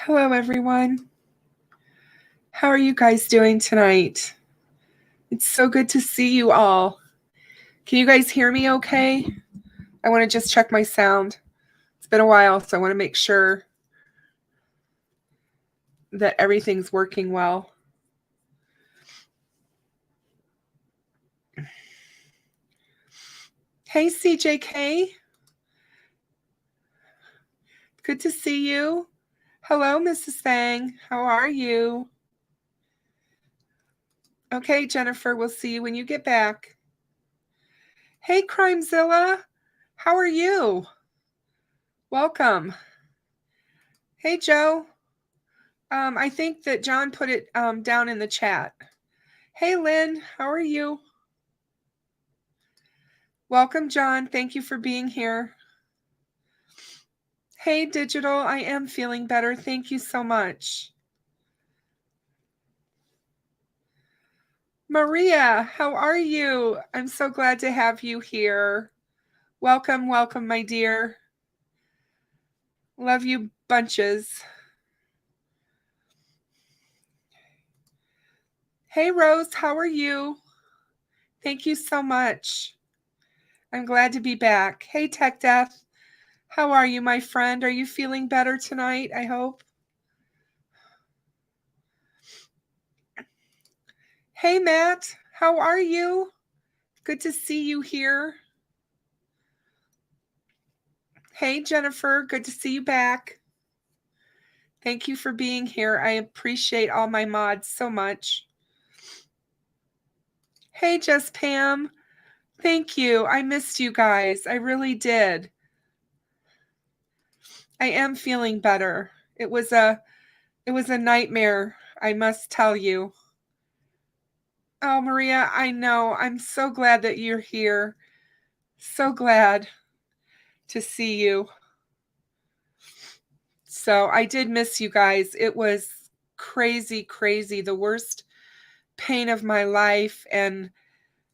Hello, everyone. How are you guys doing tonight? It's so good to see you all. Can you guys hear me okay? I want to just check my sound. It's been a while, so I want to make sure that everything's working well. Hey, CJK. Good to see you. Hello, Mrs. Fang. How are you? Okay, Jennifer, we'll see you when you get back. Hey, Crimezilla. How are you? Welcome. Hey, Joe. I think that John put it down in the chat. Hey, Lynn. How are you? Welcome, John. Thank you for being here. Hey, Digital. I am feeling better. Thank you so much. Maria, how are you? I'm so glad to have you here. Welcome, welcome, my dear. Love you bunches. Hey, Rose, how are you? Thank you so much. I'm glad to be back. Hey, Tech Death. How are you, my friend? Are you feeling better tonight, I hope? Hey, Matt. How are you? Good to see you here. Hey, Jennifer. Good to see you back. Thank you for being here. I appreciate all my mods so much. Hey, Jess Pam. Thank you. I missed you guys. I really did. I am feeling better. It was a nightmare, I must tell you. Oh, Maria, I know. I'm so glad that you're here. So glad to see you. So I did miss you guys. It was crazy, crazy. The worst pain of my life. And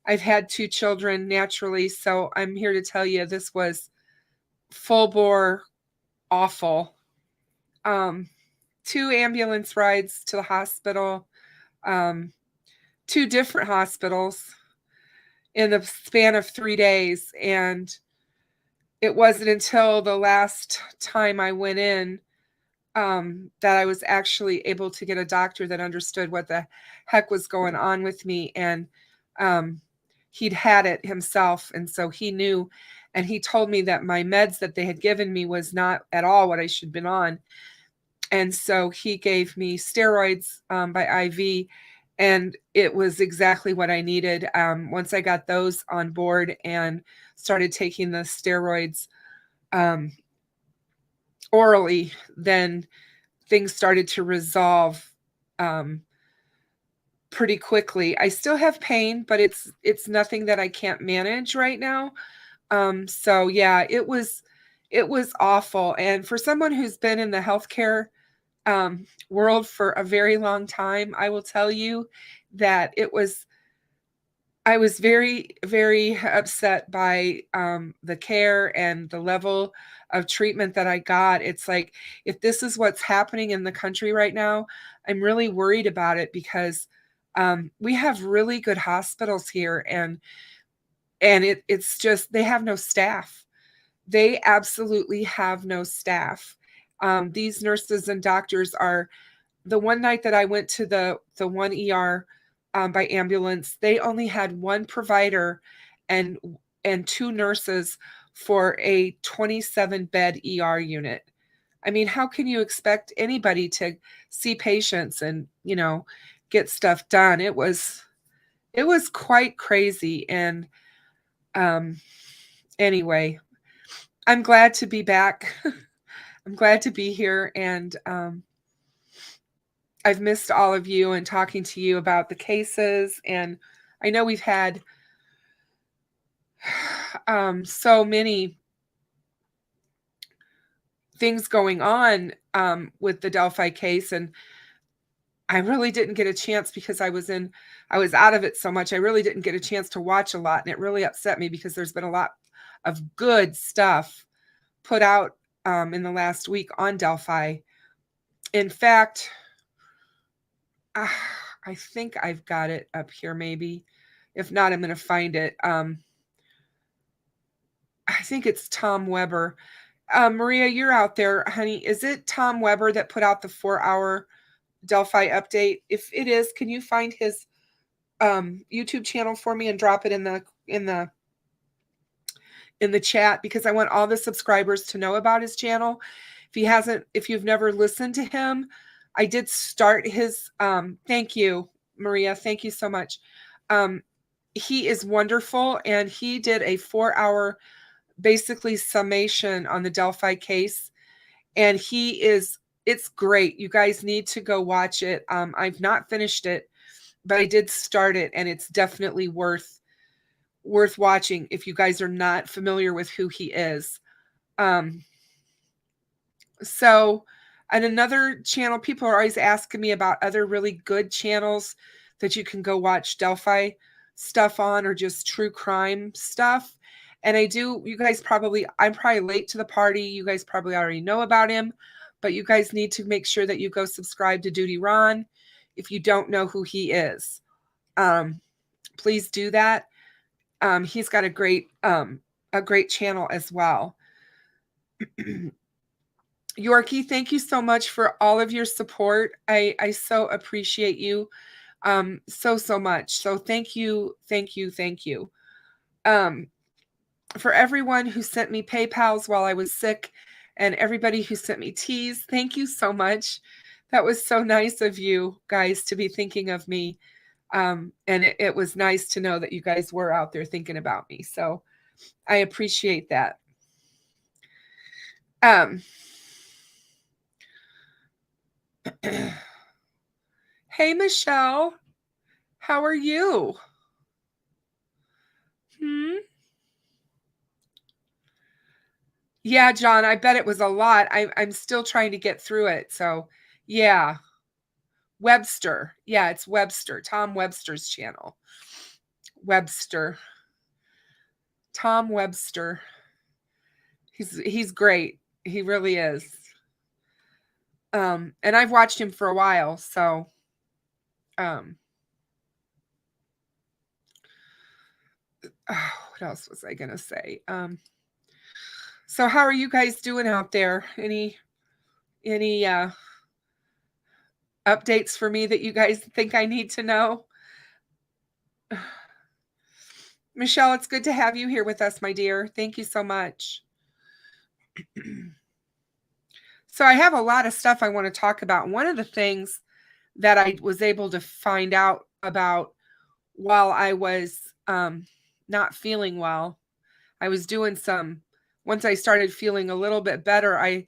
I've had 2 children naturally. So I'm here to tell you this was full bore awful. 2 ambulance rides to the hospital, 2 different hospitals in the span of 3 days. And it wasn't until the last time I went in that I was actually able to get a doctor that understood what the heck was going on with me. And he'd had it himself. And so he knew, and he told me that my meds that they had given me was not at all what I should have been on. And so he gave me steroids by IV, and it was exactly what I needed. Once I got those on board and started taking the steroids orally, then things started to resolve pretty quickly. I still have pain, but it's nothing that I can't manage right now. So yeah, it was awful. And for someone who's been in the healthcare world for a very long time, I will tell you that I was very, very upset by the care and the level of treatment that I got. It's like, if this is what's happening in the country right now, I'm really worried about it, because we have really good hospitals here, and it's just, they have no staff. They absolutely have no staff. These nurses and doctors are, the one night that I went to the one ER by ambulance, they only had 1 provider and 2 nurses for a 27-bed ER unit. I mean, how can you expect anybody to see patients and, get stuff done? It was quite crazy. And anyway, I'm glad to be back. I'm glad to be here, and I've missed all of you and talking to you about the cases. And I know we've had so many things going on with the Delphi case, and I really didn't get a chance, because I was out of it so much. I really didn't get a chance to watch a lot, and it really upset me, because there's been a lot of good stuff put out in the last week on Delphi. In fact, I think I've got it up here maybe. If not, I'm going to find it. I think it's Tom Weber. Maria, you're out there, honey. Is it Tom Weber that put out the 4-hour Delphi update? If it is, can you find his YouTube channel for me and drop it in the chat, because I want all the subscribers to know about his channel. If you've never listened to him, I did start his thank you, Maria. Thank you so much. He is wonderful, and he did a 4-hour basically summation on the Delphi case, and it's great. You guys need to go watch it. I've not finished it, but I did start it, and it's definitely worth watching if you guys are not familiar with who he is. So, and another channel, people are always asking me about other really good channels that you can go watch Delphi stuff on, or just true crime stuff. And I'm probably late to the party. You guys probably already know about him, but you guys need to make sure that you go subscribe to Duty Ron if you don't know who he is. Please do that. He's got a great channel as well. Yorkie, thank you so much for all of your support. I so appreciate you so much. So thank you. For everyone who sent me PayPals while I was sick, and everybody who sent me teas, thank you so much. That was so nice of you guys to be thinking of me. And it was nice to know that you guys were out there thinking about me. So I appreciate that. Hey, Michelle, how are you? Yeah, John, I bet it was a lot. I'm still trying to get through it. So yeah, Webster. Yeah, it's Webster, Tom Webster's channel. Tom Webster. He's great. He really is. And I've watched him for a while, so what else was I gonna say? So how are you guys doing out there? Any updates for me that you guys think I need to know? Michelle, it's good to have you here with us, my dear. Thank you so much. So I have a lot of stuff I want to talk about. One of the things that I was able to find out about while I was not feeling well, I was doing once I started feeling a little bit better, I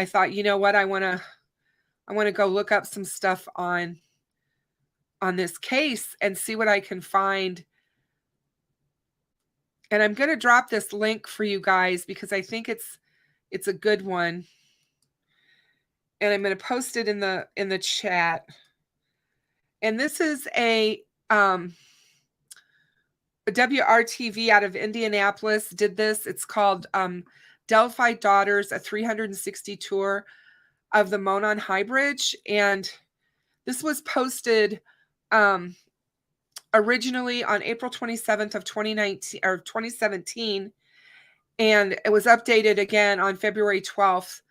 thought, you know what, I want to go look up some stuff on this case and see what I can find. And I'm going to drop this link for you guys because I think it's a good one. And I'm going to post it in the chat. And this is a WRTV out of Indianapolis did this. It's called Delphi Daughters, a 360 tour of the Monon High Bridge. And this was posted originally on April 27th of 2019 or 2017. And it was updated again on February 12th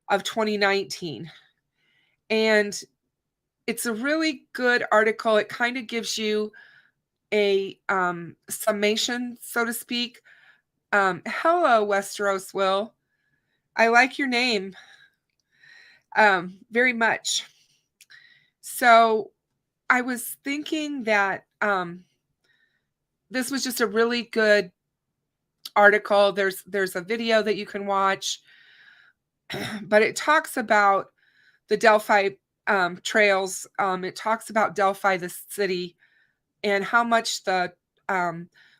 of 2019. And it's a really good article. It kind of gives you a summation, so to speak. Hello, Westeros Will. I like your name very much. So I was thinking that this was just a really good article. There's a video that you can watch, but it talks about the Delphi trails. It talks about Delphi, the city, and how much the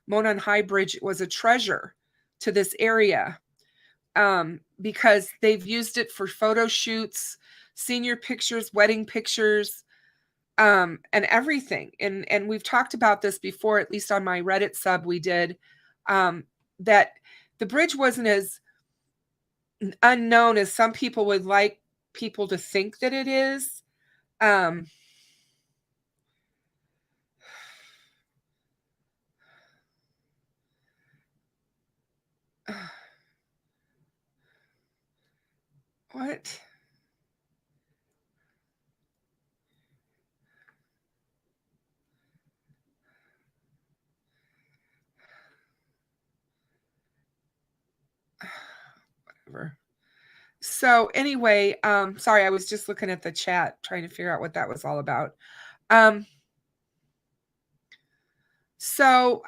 Monon High Bridge was a treasure to this area because they've used it for photo shoots, senior pictures, wedding pictures, and everything. And we've talked about this before, at least on my Reddit sub we did, that the bridge wasn't as unknown as some people would like people to think that it is. What? Whatever. So anyway, sorry, I was just looking at the chat trying to figure out what that was all about. So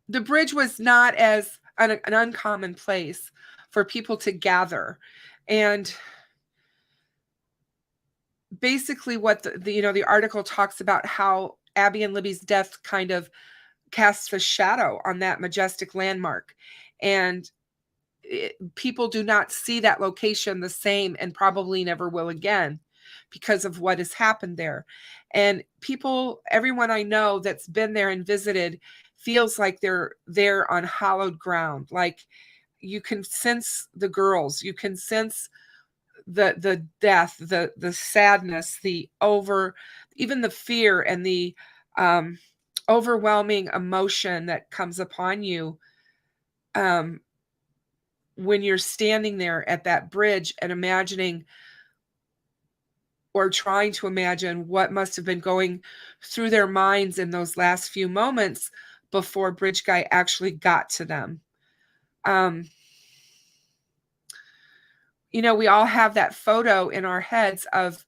the bridge was not as an uncommon place for people to gather. And basically what the article talks about how Abby and Libby's death kind of casts a shadow on that majestic landmark. And people do not see that location the same and probably never will again because of what has happened there. And everyone I know that's been there and visited feels like they're there on hallowed ground. Like you can sense the girls, you can sense the death, the sadness, even the fear and the overwhelming emotion that comes upon you when you're standing there at that bridge and imagining or trying to imagine what must have been going through their minds in those last few moments before Bridge Guy actually got to them. We all have that photo in our heads of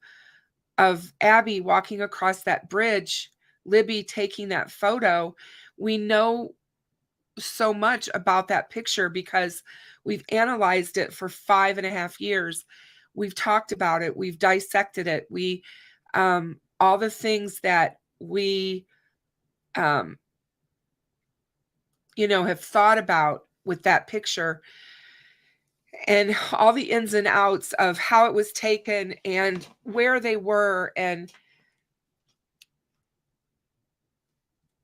Abby walking across that bridge, Libby taking that photo. We know so much about that picture because we've analyzed it for 5.5 years. We've talked about it. We've dissected it. All the things that we, have thought about with that picture and all the ins and outs of how it was taken and where they were. And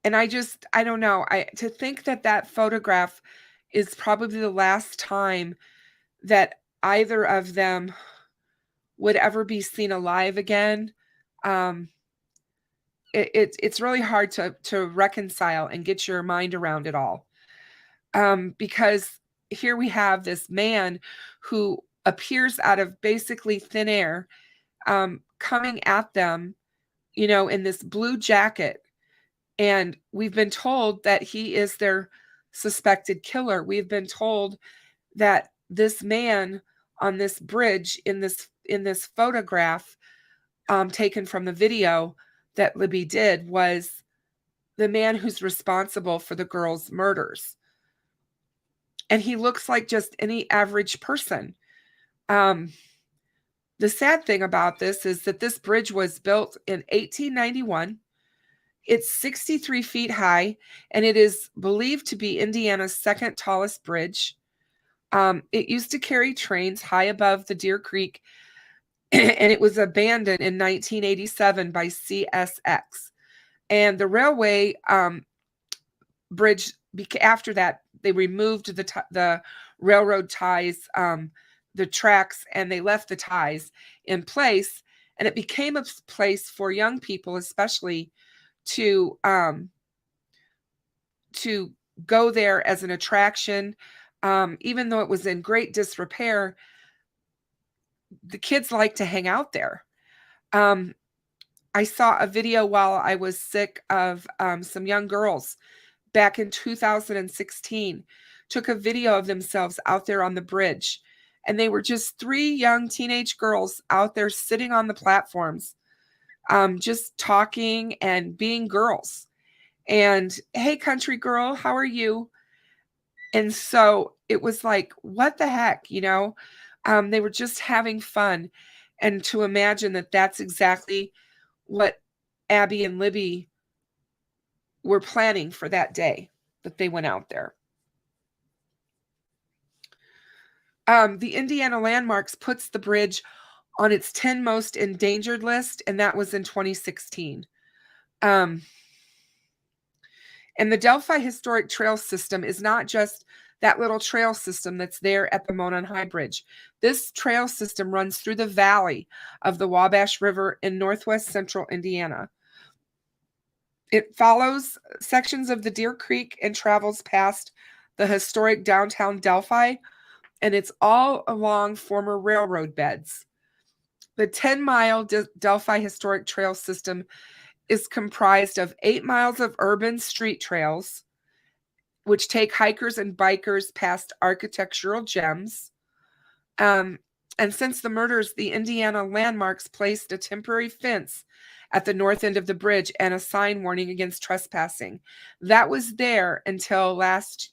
I don't know, to think that photograph is probably the last time that either of them would ever be seen alive again. It's really hard to reconcile and get your mind around it all. Because here we have this man who appears out of basically thin air, coming at them, in this blue jacket. And we've been told that he is their suspected killer. We've been told that this man on this bridge in this photograph taken from the video that Libby did was the man who's responsible for the girls' murders. And he looks like just any average person. The sad thing about this is that this bridge was built in 1891. It's 63 feet high, and it is believed to be Indiana's second tallest bridge. It used to carry trains high above the Deer Creek, and it was abandoned in 1987 by CSX. And the railway bridge, after that, they removed the railroad ties, the tracks, and they left the ties in place. And it became a place for young people, especially, to go there as an attraction. Even though it was in great disrepair, the kids like to hang out there. I saw a video while I was sick of some young girls back in 2016, took a video of themselves out there on the bridge. And they were just 3 young teenage girls out there sitting on the platforms, just talking and being girls. And, hey, country girl, how are you? And so it was like, what the heck, they were just having fun. And to imagine that that's exactly what Abby and Libby were planning for that day that they went out there. The Indiana Landmarks puts the bridge on its 10 most endangered list, and that was in 2016. And the Delphi Historic Trail System is not just that little trail system that's there at the Monon High Bridge. This trail system runs through the valley of the Wabash River in northwest central Indiana. It follows sections of the Deer Creek and travels past the historic downtown Delphi, and it's all along former railroad beds. The 10-mile Delphi Historic Trail System is comprised of 8 miles of urban street trails, which take hikers and bikers past architectural gems. And since the murders, the Indiana landmarks placed a temporary fence at the north end of the bridge and a sign warning against trespassing. That was there until last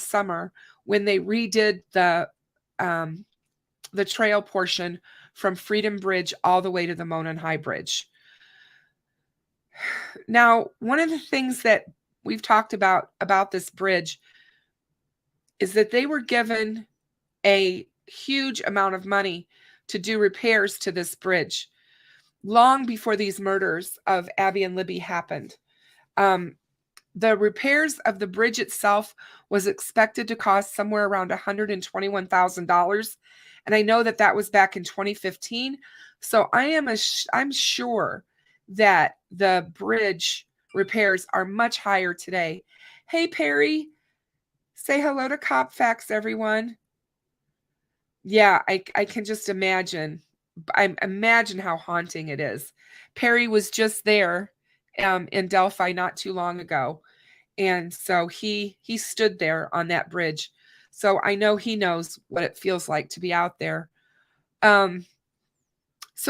summer, when they redid the trail portion from Freedom Bridge all the way to the Monon High Bridge. Now, one of the things that we've talked about this bridge is that they were given a huge amount of money to do repairs to this bridge long before these murders of Abby and Libby happened. The repairs of the bridge itself was expected to cost somewhere around $121,000. And I know that was back in 2015. So I'm sure that the bridge repairs are much higher today. Hey, Perry, say hello to Cop Facts, everyone. Yeah, I can just imagine. I imagine how haunting it is. Perry was just there in Delphi not too long ago. And so he stood there on that bridge. So I know he knows what it feels like to be out there. So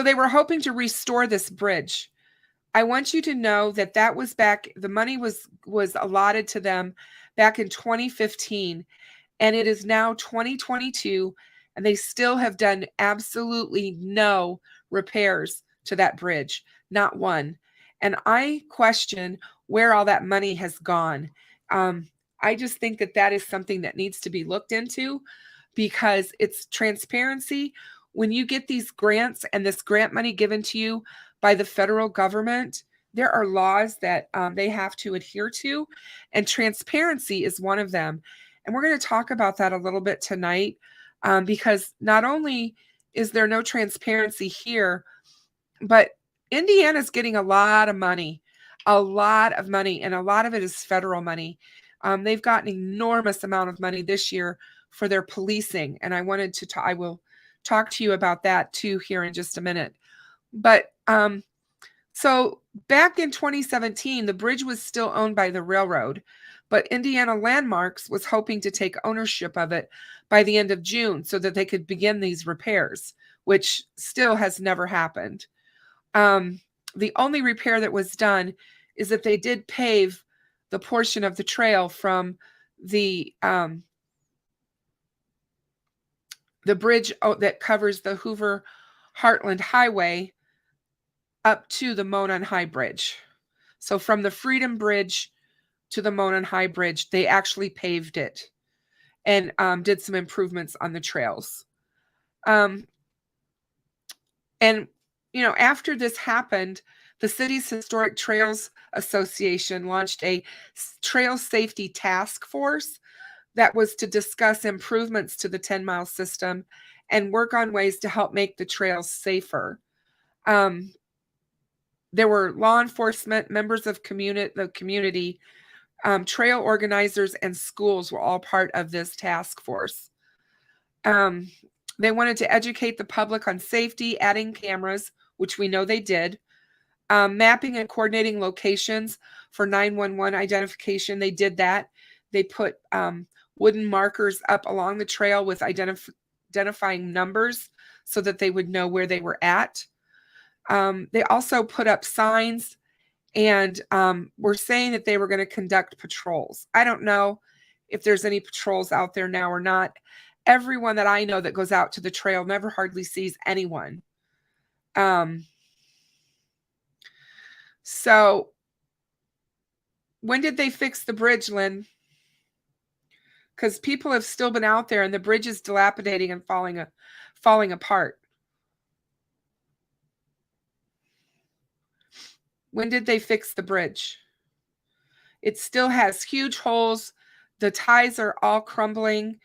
they were hoping to restore this bridge. I want you to know that was back, the money was allotted to them back in 2015, and it is now 2022, and they still have done absolutely no repairs to that bridge, not one. And I question where all that money has gone. I just think that is something that needs to be looked into, because it's transparency. When you get these grants and this grant money given to you by the federal government, there are laws that they have to adhere to, and transparency is one of them. And we're going to talk about that a little bit tonight, because not only is there no transparency here, but Indiana's getting a lot of money, and a lot of it is federal money. They've got an enormous amount of money this year for their policing, and I will talk to you about that too here in just a minute. But so back in 2017, the bridge was still owned by the railroad, but Indiana Landmarks was hoping to take ownership of it by the end of June so that they could begin these repairs, which still has never happened. The only repair that was done is that they did pave the portion of the trail from the bridge that covers the Hoover Heartland Highway up to the Monon High Bridge. So from the Freedom Bridge to the Monon High Bridge, they actually paved it and did some improvements on the trails. And, after this happened, the city's Historic Trails Association launched a trail safety task force that was to discuss improvements to the 10-mile system and work on ways to help make the trails safer. There were law enforcement, members of the community, trail organizers, and schools were all part of this task force. They wanted to educate the public on safety, adding cameras, which we know they did, mapping and coordinating locations for 911 identification. They did that. They put wooden markers up along the trail with identifying numbers so that they would know where they were at. They also put up signs and were saying that they were going to conduct patrols. I don't know if there's any patrols out there now or not. Everyone that I know that goes out to the trail never hardly sees anyone. So when did they fix the bridge, Lynn? Because people have still been out there and the bridge is dilapidating and falling apart. When did they fix the bridge? It still has huge holes. The ties are all crumbling.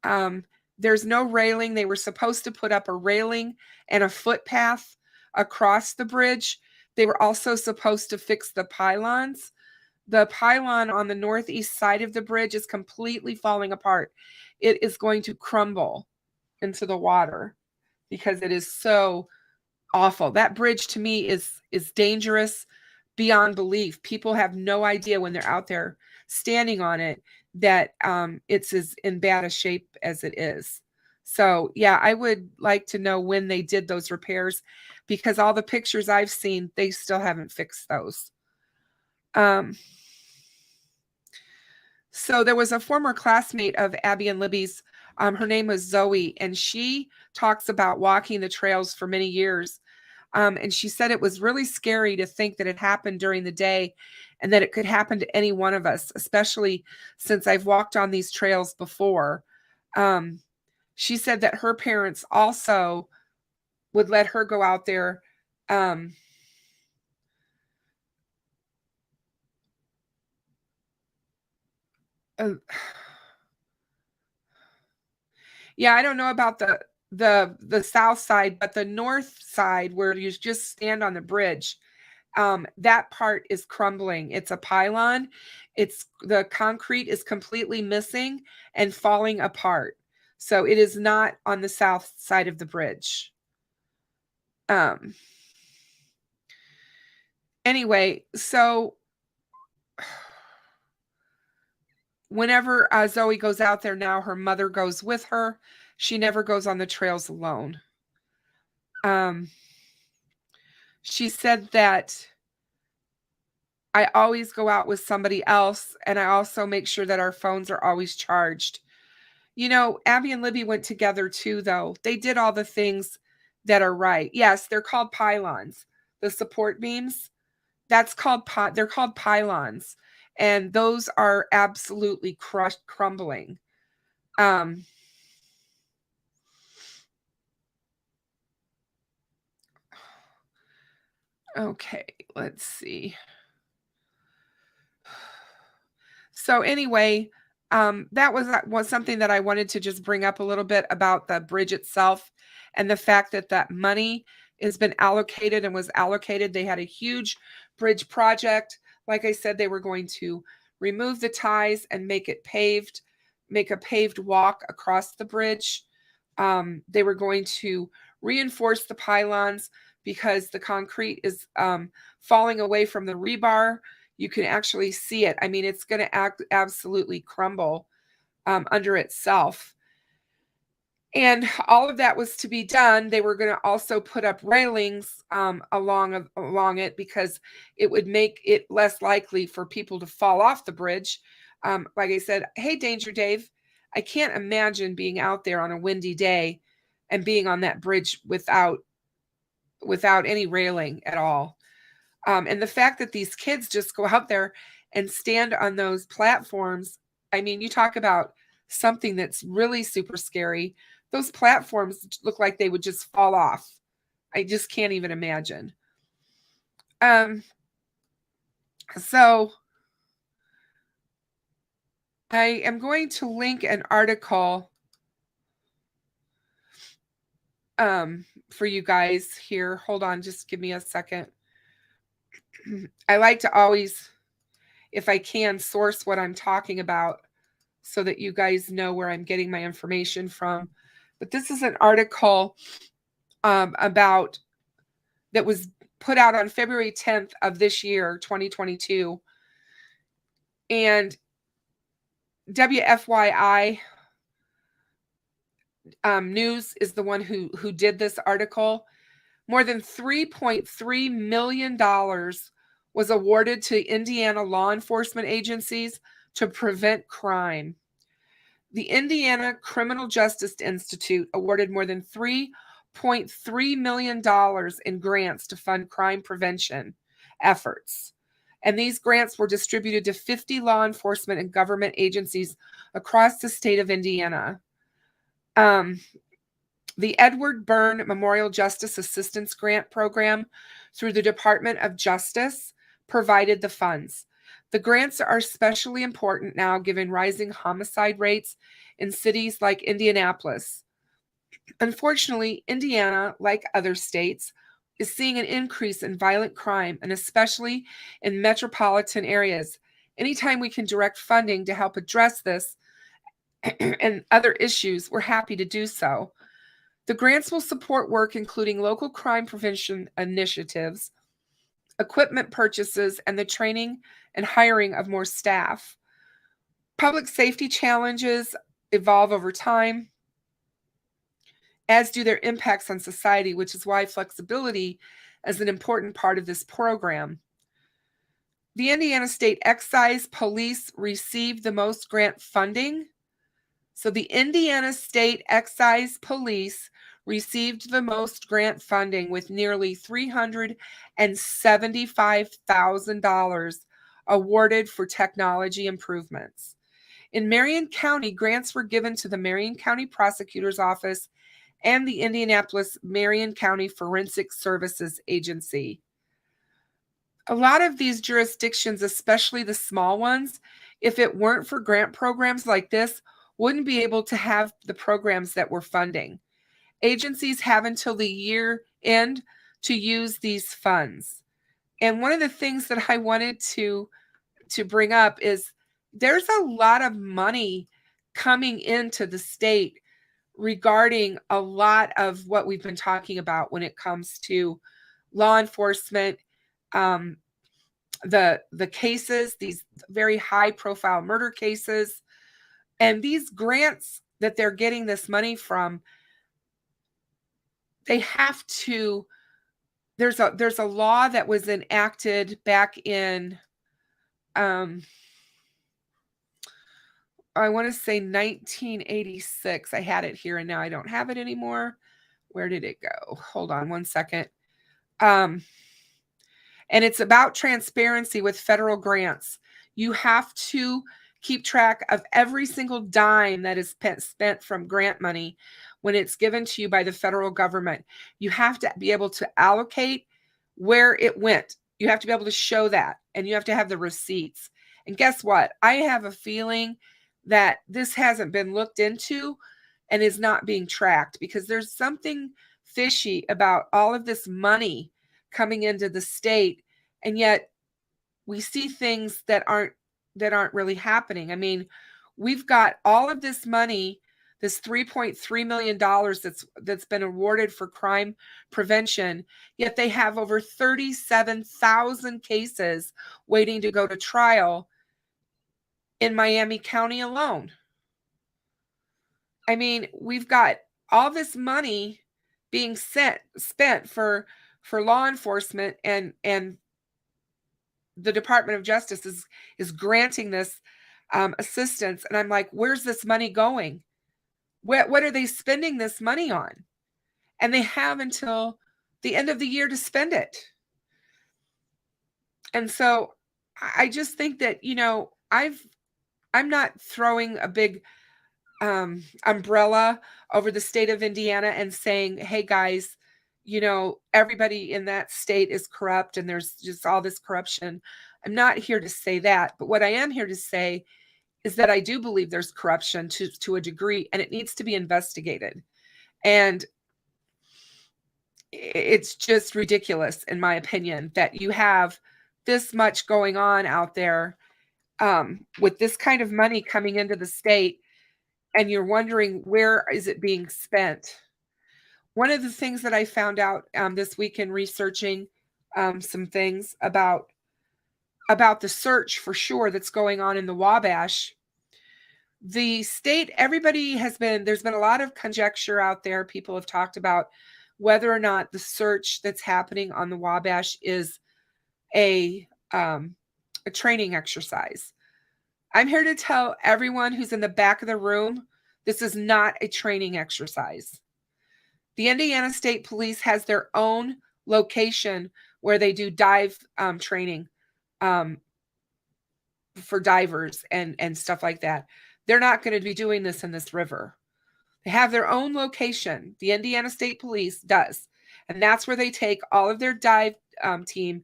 There's no railing. They were supposed to put up a railing and a footpath across the bridge. They were also supposed to fix the pylons. The pylon on the northeast side of the bridge is completely falling apart. It is going to crumble into the water because it is so awful. That bridge to me is dangerous beyond belief. People have no idea when they're out there standing on it that it's as in bad a shape as it is. So yeah, I would like to know when they did those repairs, because all the pictures I've seen, they still haven't fixed those. So there was a former classmate of Abby and Libby's. Her name was Zoe, and she talks about walking the trails for many years. And she said it was really scary to think that it happened during the day and that it could happen to any one of us, especially since I've walked on these trails before. She said that her parents also would let her go out there. Yeah, I don't know about the south side, but the north side where you just stand on the bridge, that part is crumbling. It's a pylon. It's the concrete is completely missing and falling apart. So it is not on the south side of the bridge. Anyway, so whenever Zoe goes out there now, her mother goes with her. She never goes on the trails alone. She said that I always go out with somebody else, and I also make sure that our phones are always charged. You know, Abby and Libby went together too, though. They did all the things that are right. Yes, they're called pylons. The support beams, they're called pylons, and those are absolutely crumbling. Okay, let's see. So anyway, that was something that I wanted to just bring up a little bit about the bridge itself, and the fact that that money has been allocated and was allocated. They had a huge bridge project. Like I said, they were going to remove the ties and make it paved, make a paved walk across the bridge. They were going to reinforce the pylons because the concrete is falling away from the rebar. You can actually see it. I mean, it's going to absolutely crumble under itself. And all of that was to be done. They were going to also put up railings along it, because it would make it less likely for people to fall off the bridge. Like I said, hey, Danger Dave, I can't imagine being out there on a windy day and being on that bridge without any railing at all. And the fact that these kids just go out there and stand on those platforms, I mean, you talk about something that's really super scary. Those platforms look like they would just fall off. I just can't even imagine. So I am going to link an article for you guys here. Hold on, just give me a second. I like to always, if I can, source what I'm talking about so that you guys know where I'm getting my information from. But this is an article about that was put out on February 10th of this year, 2022. And WFYI News is the one who did this article. More than $3.3 million was awarded to Indiana law enforcement agencies to prevent crime. The Indiana Criminal Justice Institute awarded more than $3.3 million in grants to fund crime prevention efforts. And these grants were distributed to 50 law enforcement and government agencies across the state of Indiana. The Edward Byrne Memorial Justice Assistance Grant Program through the Department of Justice provided the funds. The grants are especially important now given rising homicide rates in cities like Indianapolis. Unfortunately, Indiana, like other states, is seeing an increase in violent crime, and especially in metropolitan areas. Anytime we can direct funding to help address this and other issues, we're happy to do so. The grants will support work including local crime prevention initiatives, equipment purchases, and the training and hiring of more staff. Public safety challenges evolve over time, as do their impacts on society, which is why flexibility is an important part of this program. The Indiana State Excise Police received the most grant funding. So the Indiana State Excise Police received the most grant funding with nearly $375,000 awarded for technology improvements. In Marion County, grants were given to the Marion County Prosecutor's Office and the Indianapolis Marion County Forensic Services Agency. A lot of these jurisdictions, especially the small ones, if it weren't for grant programs like this, wouldn't be able to have the programs that we're funding. Agencies have until the year end to use these funds. And one of the things that I wanted to bring up is there's a lot of money coming into the state regarding a lot of what we've been talking about when it comes to law enforcement, the cases, these very high profile murder cases, and these grants that they're getting this money from, they have to, there's a law that was enacted back in I want to say 1986. I had it here and now I don't have it anymore. Where did it go? Hold on one second. And it's about transparency with federal grants. You have to keep track of every single dime that is spent from grant money when it's given to you by the federal government. You have to be able to allocate where it went. You have to be able to show that, and you have to have the receipts. And guess what? I have a feeling that this hasn't been looked into and is not being tracked, because there's something fishy about all of this money coming into the state, and yet we see things that aren't really happening. I mean, we've got all of this money, this $3.3 million that's been awarded for crime prevention, yet they have over 37,000 cases waiting to go to trial in Miami County alone. I mean, we've got all this money being spent for law enforcement, and the Department of Justice is granting this assistance, and I'm like, where's this money going? What are they spending this money on? And they have until the end of the year to spend it. And so I just think that, you know, I'm not throwing a big umbrella over the state of Indiana and saying, hey guys, you know, everybody in that state is corrupt and there's just all this corruption. I'm not here to say that, but what I am here to say is that I do believe there's corruption to a degree, and it needs to be investigated. And it's just ridiculous, in my opinion, that you have this much going on out there with this kind of money coming into the state, and you're wondering, where is it being spent? One of the things that I found out this week in researching some things about the search for sure that's going on in the Wabash, the state, there's been a lot of conjecture out there. People have talked about whether or not the search that's happening on the Wabash is a training exercise. I'm here to tell everyone who's in the back of the room, this is not a training exercise. The Indiana State Police has their own location where they do dive training for divers and stuff like that. They're not going to be doing this in this river. They have their own location. The Indiana State Police does. And that's where they take all of their dive team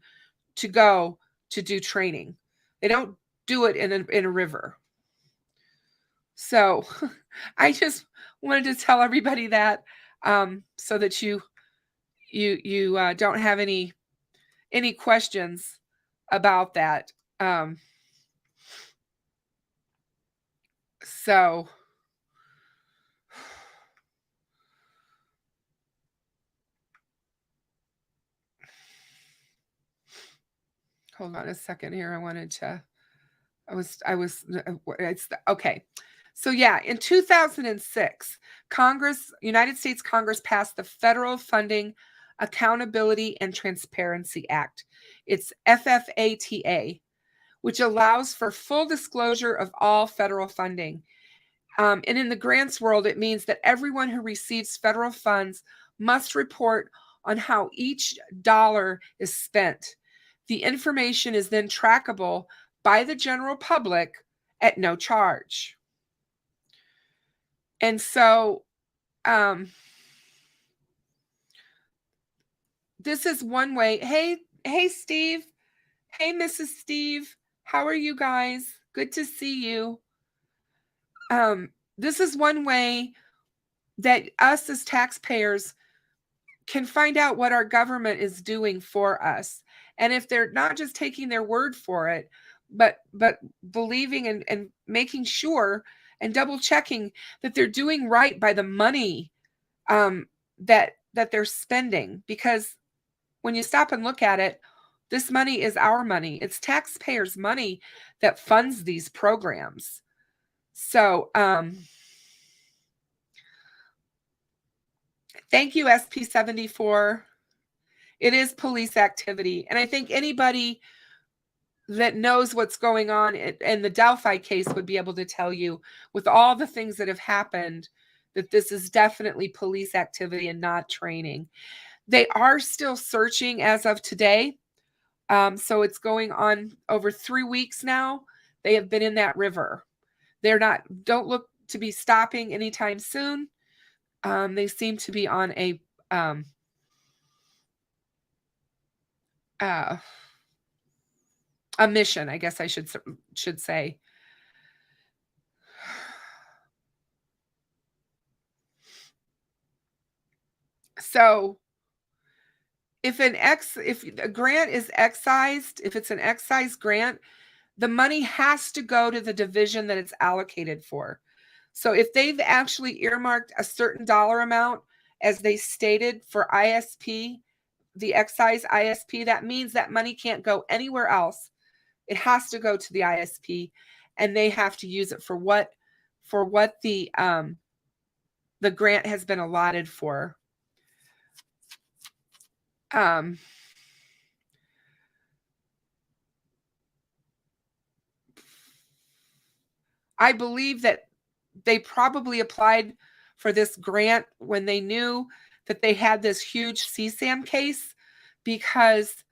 to go to do training. They don't do it in a river. So I just wanted to tell everybody that so that you you don't have any questions about that. So hold on a second here. It's okay. So yeah, in 2006, United States Congress passed the Federal Funding Accountability and Transparency Act. It's FFATA, which allows for full disclosure of all federal funding. And in the grants world, it means that everyone who receives federal funds must report on how each dollar is spent. The information is then trackable by the general public at no charge. And so this is one way. Hey, Steve. Hey, Mrs. Steve. How are you guys? Good to see you. This is one way that us as taxpayers can find out what our government is doing for us. And if they're not just taking their word for it, but believing and making sure and double checking that they're doing right by the money that they're spending. Because when you stop and look at it, this money is our money. It's taxpayers' money that funds these programs. So thank you, SP74. It is police activity. And I think anybody that knows what's going on in the Delphi case would be able to tell you, with all the things that have happened, that this is definitely police activity and not training. They are still searching as of today. So it's going on over 3 weeks now. They have been in that river. Don't look to be stopping anytime soon. They seem to be on a mission, I guess I should say. So if a grant is excised, if it's an excise grant, the money has to go to the division that it's allocated for. So if they've actually earmarked a certain dollar amount, as they stated, for ISP, the excise ISP, that means that money can't go anywhere else. It has to go to the ISP, and they have to use it for what the grant has been allotted for. I believe that they probably applied for this grant when they knew that they had this huge CSAM case, because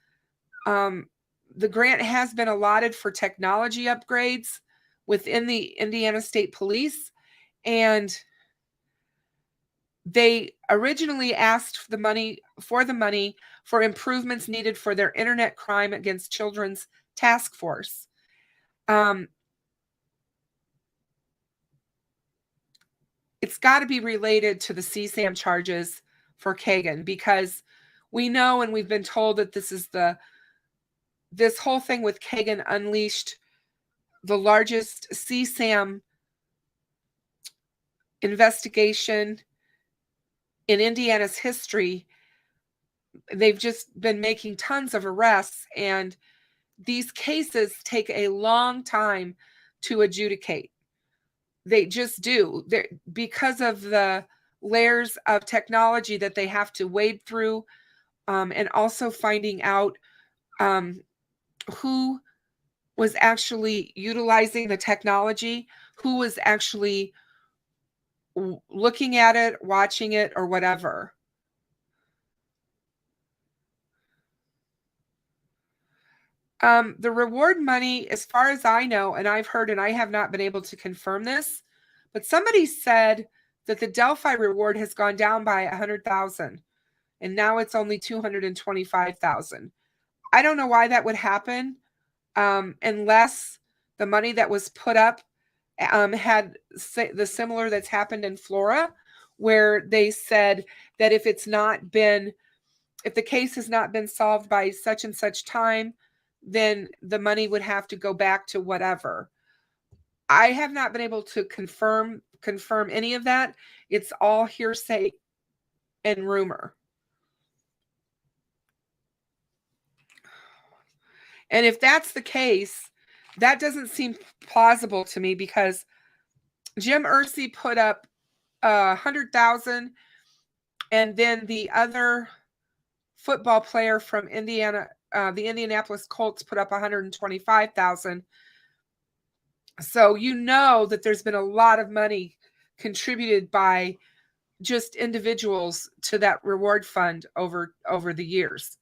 the grant has been allotted for technology upgrades within the Indiana State Police. And they originally asked for the money for improvements needed for their Internet Crime Against Children's Task Force. It's got to be related to the CSAM charges for Kagan, because we know, and we've been told, that this whole thing with Kagan unleashed the largest CSAM investigation in Indiana's history. They've just been making tons of arrests, and these cases take a long time to adjudicate. They just do. Because of the layers of technology that they have to wade through, and also finding out who was actually utilizing the technology, who was actually looking at it, watching it, or whatever. The reward money, as far as I know, and I've heard, and I have not been able to confirm this, but somebody said that the Delphi reward has gone down by 100,000, and now it's only 225,000. I don't know why that would happen, unless the money that was put up had the similar that's happened in Florida, where they said that if it's not been if the case has not been solved by such and such time, then the money would have to go back to whatever. I have not been able to confirm any of that. It's all hearsay and rumor. And if that's the case, that doesn't seem plausible to me, because Jim Irsay put up 100,000, and then the other football player from Indiana, the Indianapolis Colts, put up 125,000. So you know that there's been a lot of money contributed by just individuals to that reward fund over the years.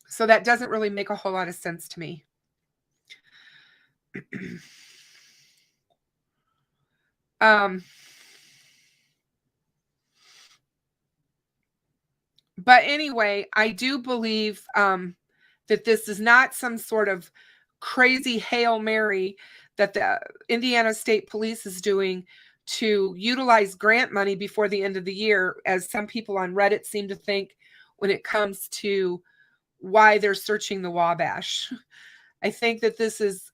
So that doesn't really make a whole lot of sense to me. But anyway, I do believe that this is not some sort of crazy Hail Mary that the Indiana State Police is doing to utilize grant money before the end of the year, as some people on Reddit seem to think when it comes to why they're searching the Wabash. I think that this is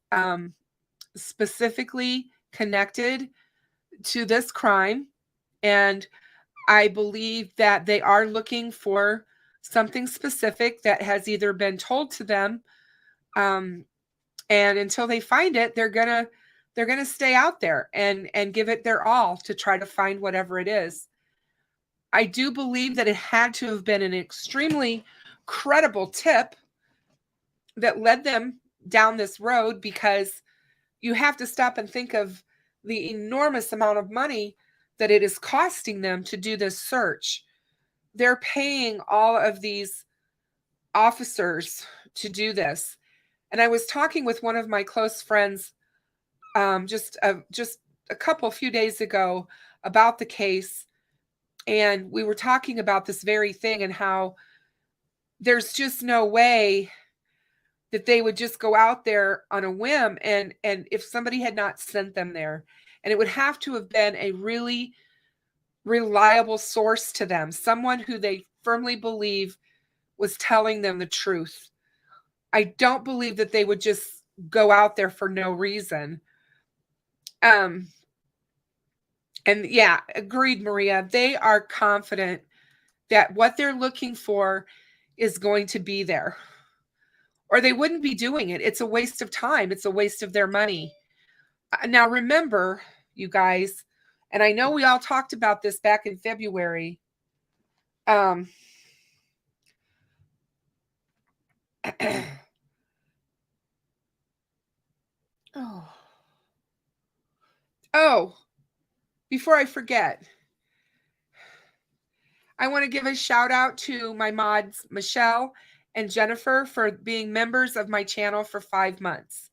specifically connected to this crime, and I believe that they are looking for something specific that has either been told to them, and until they find it, they're gonna stay out there and give it their all to try to find whatever it is. I do believe that it had to have been an extremely credible tip that led them down this road, because you have to stop and think of the enormous amount of money that it is costing them to do this search. They're paying all of these officers to do this. And I was talking with one of my close friends just a few days ago about the case, and we were talking about this very thing and how there's just no way that they would just go out there on a whim, and if somebody had not sent them there, and it would have to have been a really reliable source to them, someone who they firmly believe was telling them the truth. I don't believe that they would just go out there for no reason. And yeah, agreed, Maria. They are confident that what they're looking for is going to be there, or they wouldn't be doing it. It's a waste of time. It's a waste of their money. Now, remember, you guys, and I know we all talked about this back in February. Oh, before I forget, I want to give a shout out to my mods, Michelle and Jennifer, for being members of my channel for 5 months.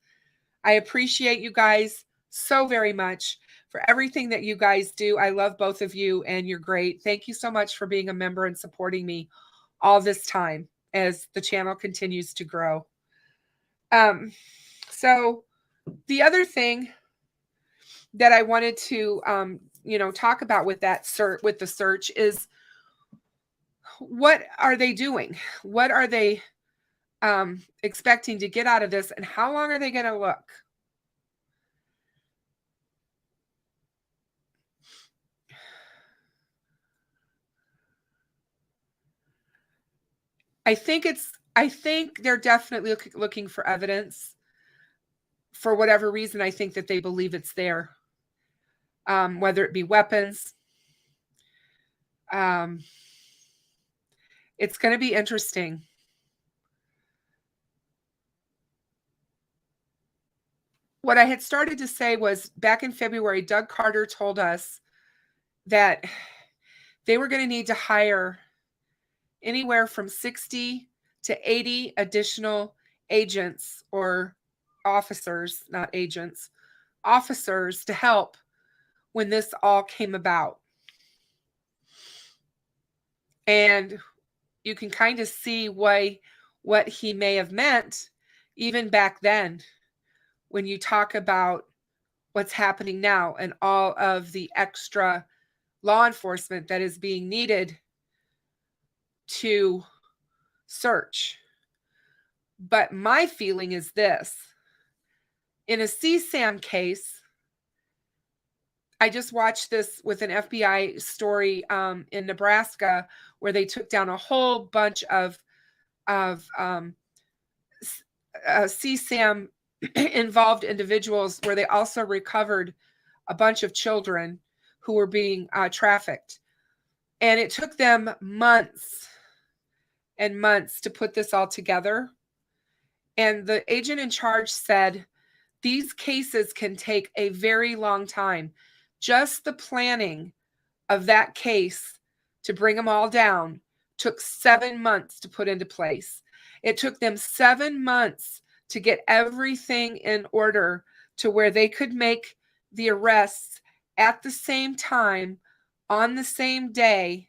I appreciate you guys so very much for everything that you guys do. I love both of you, and you're great. Thank you so much for being a member and supporting me all this time as the channel continues to grow. So the other thing that I wanted to, talk about with that with the search is, what are they doing? What are they expecting to get out of this, and how long are they going to look? I think they're definitely looking for evidence. For whatever reason, I think that they believe it's there, whether it be weapons. It's going to be interesting. What I had started to say was, back in February, Doug Carter told us that they were going to need to hire anywhere from 60 to 80 additional agents, or officers, not agents, officers, to help when this all came about. And you can kind of see what he may have meant even back then, when you talk about what's happening now and all of the extra law enforcement that is being needed to search. But my feeling is this. In a CSAM case, I just watched this with an FBI story in Nebraska where they took down a whole bunch of CSAM involved individuals, where they also recovered a bunch of children who were being trafficked. And it took them months and months to put this all together. And the agent in charge said, these cases can take a very long time. Just the planning of that case to bring them all down took 7 months to put into place. It took them 7 months to get everything in order to where they could make the arrests at the same time, on the same day,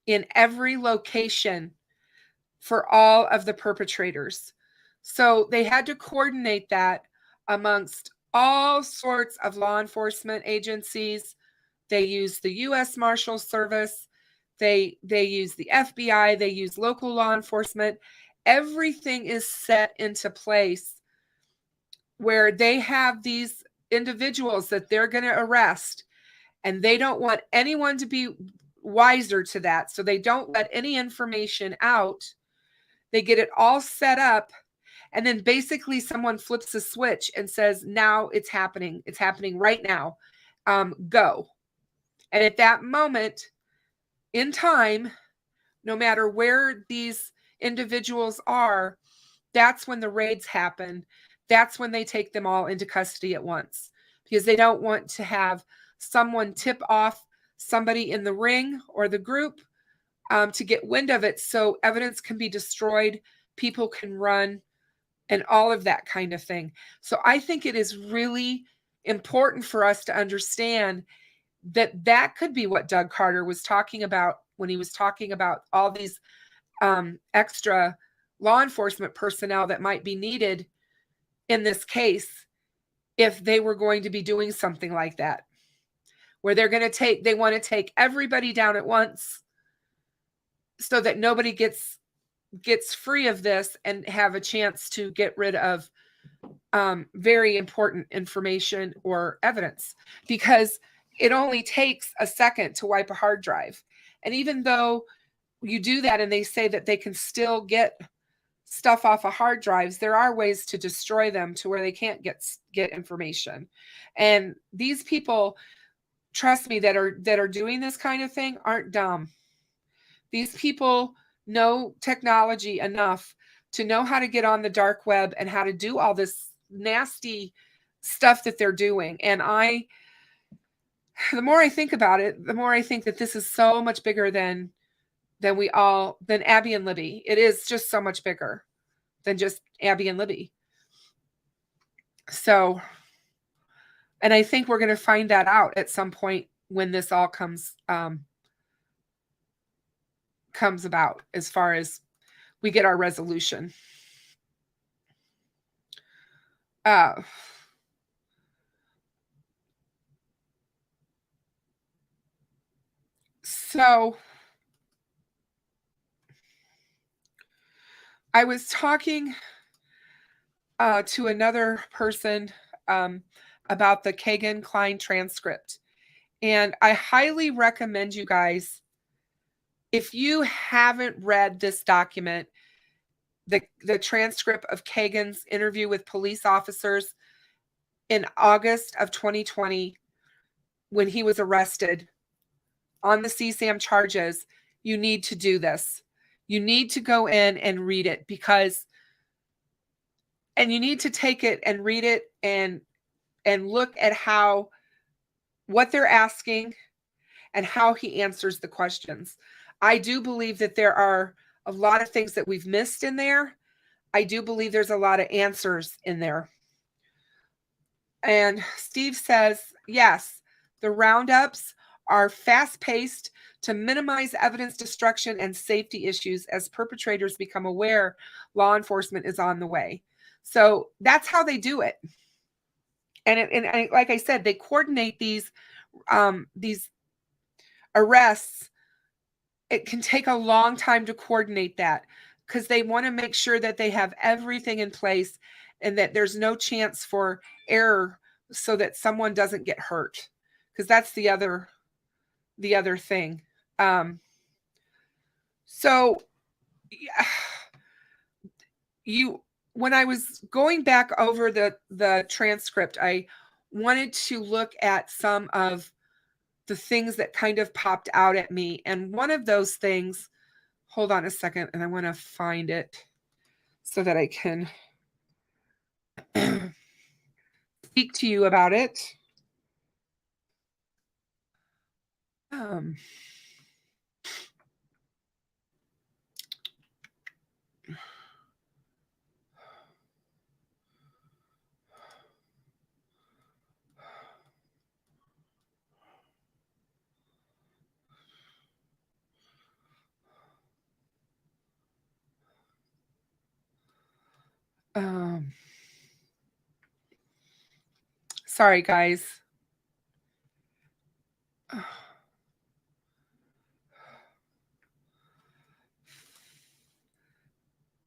in every location for all of the perpetrators. So they had to coordinate that amongst all sorts of law enforcement agencies. They use the U.S. Marshal Service. They use the FBI. They use local law enforcement. Everything is set into place where they have these individuals that they're going to arrest, and they don't want anyone to be wiser to that. So they don't let any information out. They get it all set up. And then basically someone flips a switch and says, now it's happening. It's happening right now. Go. And at that moment in time, no matter where these individuals are, that's when the raids happen. That's when they take them all into custody at once, because they don't want to have someone tip off somebody in the ring or the group to get wind of it, so evidence can be destroyed, people can run, and all of that kind of thing. So I think it is really important for us to understand that that could be what Doug Carter was talking about when he was talking about all these extra law enforcement personnel that might be needed in this case if they were going to be doing something like that, where they want to take everybody down at once so that nobody gets free of this and have a chance to get rid of very important information or evidence, because it only takes a second to wipe a hard drive. And even though you do that and they say that they can still get stuff off of hard drives, there are ways to destroy them to where they can't get information. And these people, trust me, that are doing this kind of thing aren't dumb. These people know technology enough to know how to get on the dark web and how to do all this nasty stuff that they're doing. And the more I think about it, the more I think that this is so much bigger than Abby and Libby. It is just so much bigger than just Abby and Libby. So, and I think we're going to find that out at some point when this all comes about, as far as we get our resolution. So I was talking to another person about the Kagan-Klein transcript. And I highly recommend you guys, if you haven't read this document, the transcript of Kagan's interview with police officers in August of 2020, when he was arrested on the CSAM charges, you need to do this. You need to go in and read it, and you need to take it and read it and look at what they're asking and how he answers the questions. I do believe that there are a lot of things that we've missed in there. I do believe there's a lot of answers in there. And Steve says, yes, the roundups are fast-paced to minimize evidence destruction and safety issues as perpetrators become aware law enforcement is on the way. So that's how they do it. And like I said, they coordinate these arrests it can take a long time to coordinate that because they want to make sure that they have everything in place and that there's no chance for error so that someone doesn't get hurt, because that's the other thing. So you when I was going back over the transcript, I wanted to look at some of the things that kind of popped out at me. And one of those things, hold on a second, and I want to find it so that I can speak to you about it. Um, um, sorry, guys.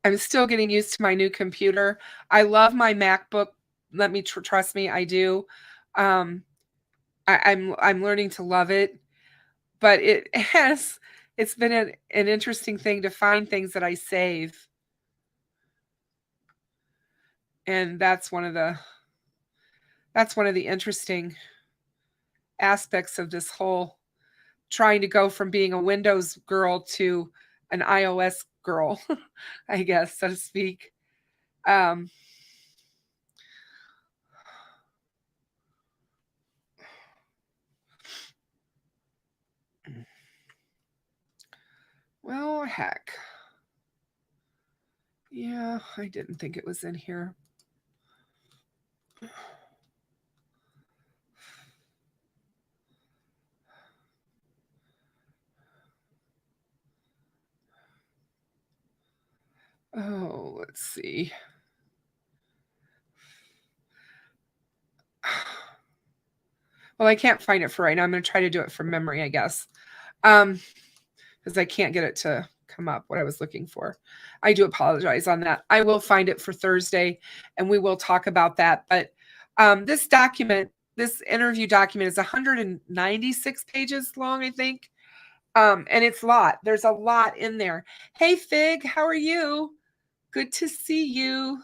I'm still getting used to my new computer. I love my MacBook. Let me trust me, I do. Um, I'm learning to love it, but it's been an interesting thing to find things that I save, and that's one of the interesting aspects of this whole trying to go from being a Windows girl to an iOS girl, I guess, so to speak. Um, well, heck. Yeah, I didn't think it was in here. Oh, let's see. Well, I can't find it for right now. I'm going to try to do it from memory, I guess. Because I can't get it to come up what I was looking for. I do apologize on that. I will find it for Thursday and we will talk about that. But this document, this interview document is 196 pages long, I think. And it's a lot. There's a lot in there. Hey, Fig, how are you? Good to see you.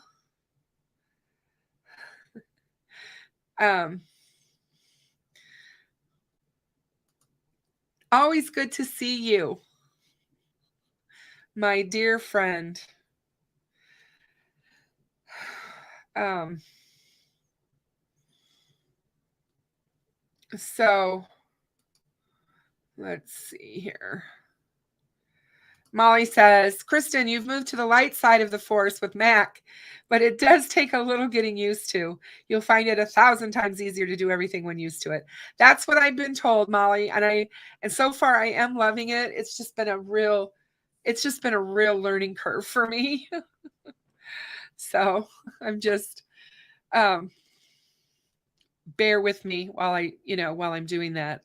Always good to see you, my dear friend. So let's see here. Molly says, Kristen, you've moved to the light side of the force with Mac, but it does take a little getting used to. You'll find it 1,000 times easier to do everything when used to it. That's what I've been told, Molly. And so far I am loving it. It's just been a real learning curve for me. So I'm just, bear with me while I'm doing that.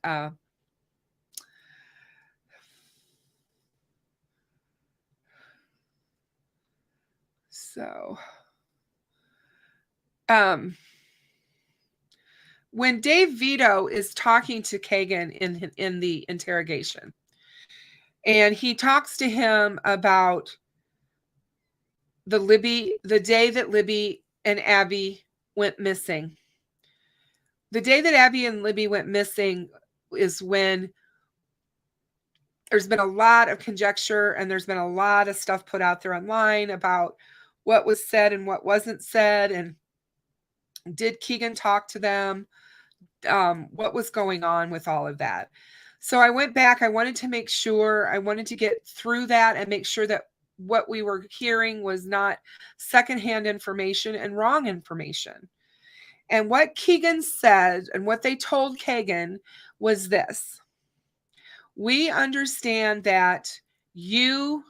So, when Dave Vito is talking to Kagan in the interrogation, and he talks to him about the day that Libby and Abby went missing. The day that Abby and Libby went missing is when there's been a lot of conjecture and there's been a lot of stuff put out there online about what was said and what wasn't said, and did Keegan talk to them? What was going on with all of that? So I went back. I wanted to make sure, I wanted to get through that and make sure that what we were hearing was not secondhand information and wrong information. And what Keegan said and what they told Kagan was this: we understand that you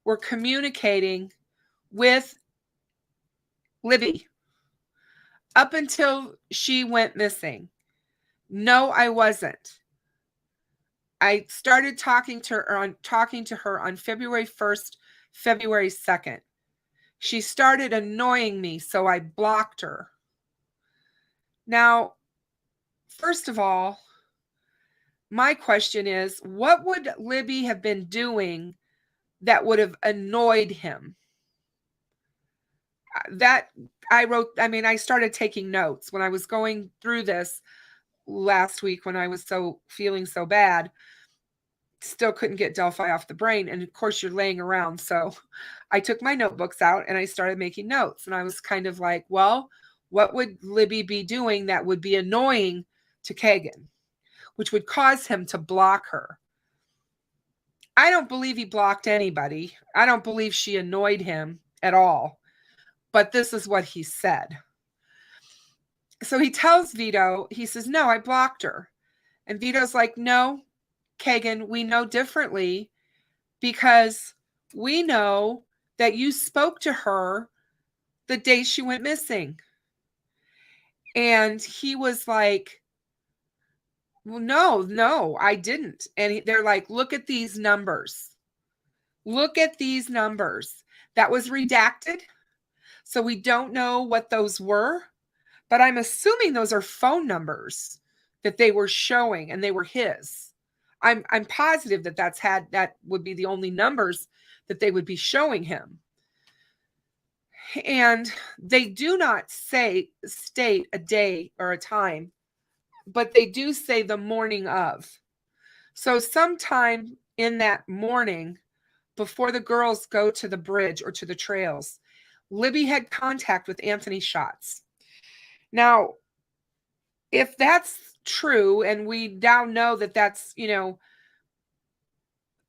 were communicating with Libby up until she went missing. No, I wasn't. I started talking to her on February 1st, February 2nd. She started annoying me, so I blocked her. Now, first of all, my question is, what would Libby have been doing that would have annoyed him? I started taking notes when I was going through this last week when I was feeling so bad. Still couldn't get Delphi off the brain. And of course, you're laying around. So I took my notebooks out and I started making notes. And I was kind of like, well, what would Libby be doing that would be annoying to Kagan, which would cause him to block her? I don't believe he blocked anybody. I don't believe she annoyed him at all. But this is what he said. So he tells Vito, he says, no, I blocked her. And Vito's like, no, Kagan, we know differently because we know that you spoke to her the day she went missing. And he was like, well, no, I didn't. And they're like, look at these numbers. Look at these numbers. That was redacted. So we don't know what those were, but I'm assuming those are phone numbers that they were showing and they were his. I'm positive that would be the only numbers that they would be showing him. And they do not state a day or a time, but they do say the morning of. So sometime in that morning, before the girls go to the bridge or to the trails, Libby had contact with Anthony Schatz. Now, if that's true, and we now know that that's,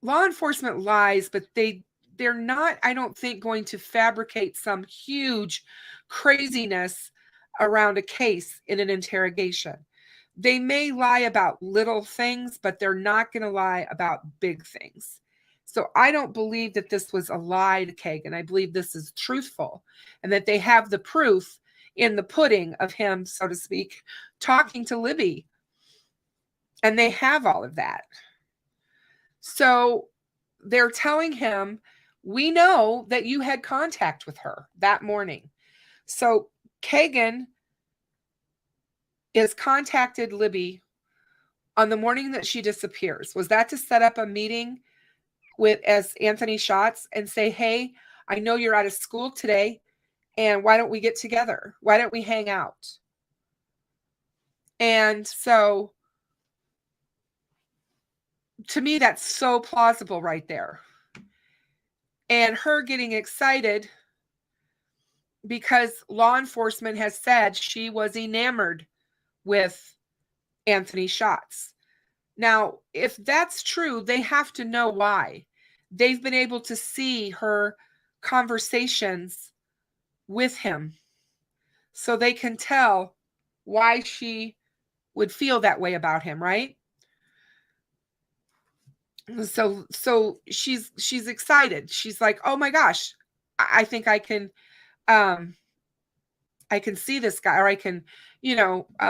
law enforcement lies, but they're not, I don't think, going to fabricate some huge craziness around a case in an interrogation. They may lie about little things, but they're not going to lie about big things. So I don't believe that this was a lie to Kagan. I believe this is truthful and that they have the proof in the pudding of him, so to speak, talking to Libby. And they have all of that. So they're telling him, we know that you had contact with her that morning. So Kagan is contacted Libby on the morning that she disappears. Was that to set up a meeting as Anthony Schatz and say, hey, I know you're out of school today, and why don't we get together? Why don't we hang out? And so to me, that's so plausible right there. And her getting excited because law enforcement has said she was enamored with Anthony Schatz. Now, if that's true, they have to know why. They've been able to see her conversations with him, so they can tell why she would feel that way about him, right? So she's excited. She's like, oh my gosh, I think I can see this guy, or I can,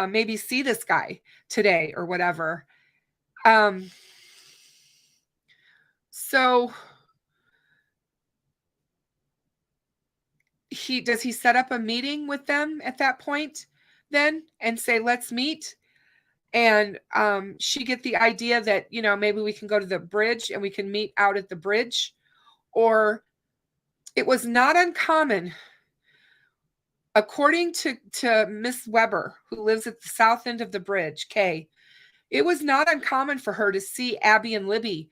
maybe see this guy today or whatever. So does he set up a meeting with them at that point then and say, let's meet? And she get the idea that, maybe we can go to the bridge and we can meet out at the bridge. Or it was not uncommon, according to Miss Weber, who lives at the south end of the bridge, Kay, it was not uncommon for her to see Abby and Libby.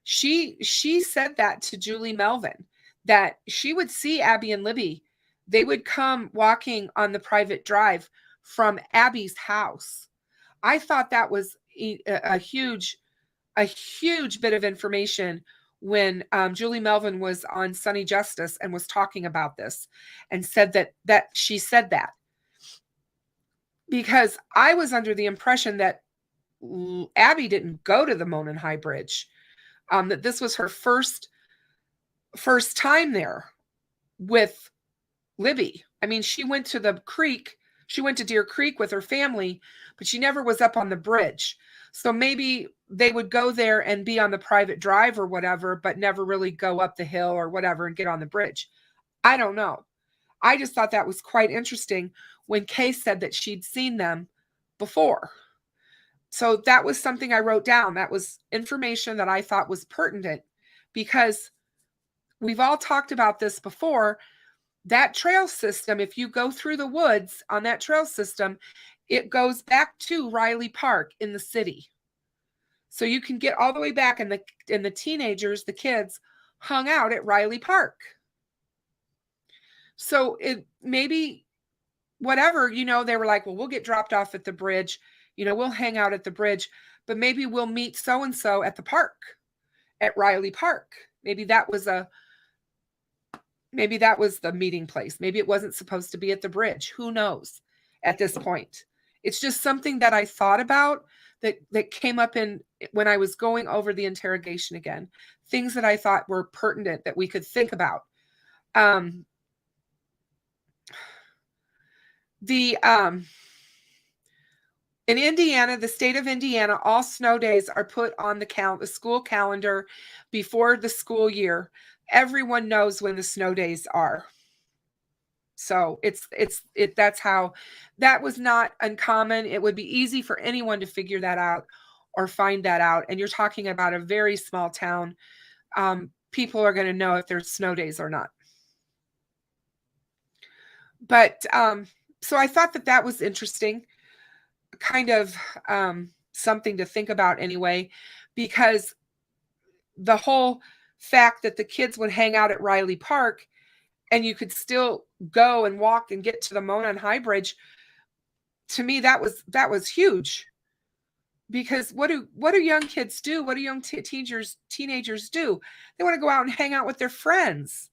She said that to Julie Melvin, that she would see Abby and Libby. They would come walking on the private drive from Abby's house. I thought that was a huge bit of information when Julie Melvin was on Sunny Justice and was talking about this and said that she said that. Because I was under the impression that Abby didn't go to the Monon High Bridge, that this was her first time there with Libby. I mean, she went to the creek. She went to Deer Creek with her family, but she never was up on the bridge. So maybe they would go there and be on the private drive or whatever, but never really go up the hill or whatever and get on the bridge. I don't know. I just thought that was quite interesting when Kay said that she'd seen them before. So that was something I wrote down. That was information that I thought was pertinent, because we've all talked about this before. That trail system, if you go through the woods on that trail system, it goes back to Riley Park in the city. So you can get all the way back, and the teenagers, the kids, hung out at Riley Park. So it maybe whatever, they were like, well, we'll get dropped off at the bridge. We'll hang out at the bridge, but maybe we'll meet so-and-so at the park, at Riley Park. Maybe that was the meeting place. Maybe it wasn't supposed to be at the bridge. Who knows at this point? It's just something that I thought about that came up when I was going over the interrogation again. Things that I thought were pertinent that we could think about. In Indiana, the state of Indiana, all snow days are put on the school calendar before the school year. Everyone knows when the snow days are. So that was not uncommon. It would be easy for anyone to figure that out or find that out. And you're talking about a very small town. People are going to know if there's snow days or not. But so I thought that was interesting, kind of something to think about anyway, because the whole fact that the kids would hang out at Riley Park and you could still go and walk and get to the Monon High Bridge, to me, that was huge. Because what do young kids do? What do young teenagers do? They want to go out and hang out with their friends.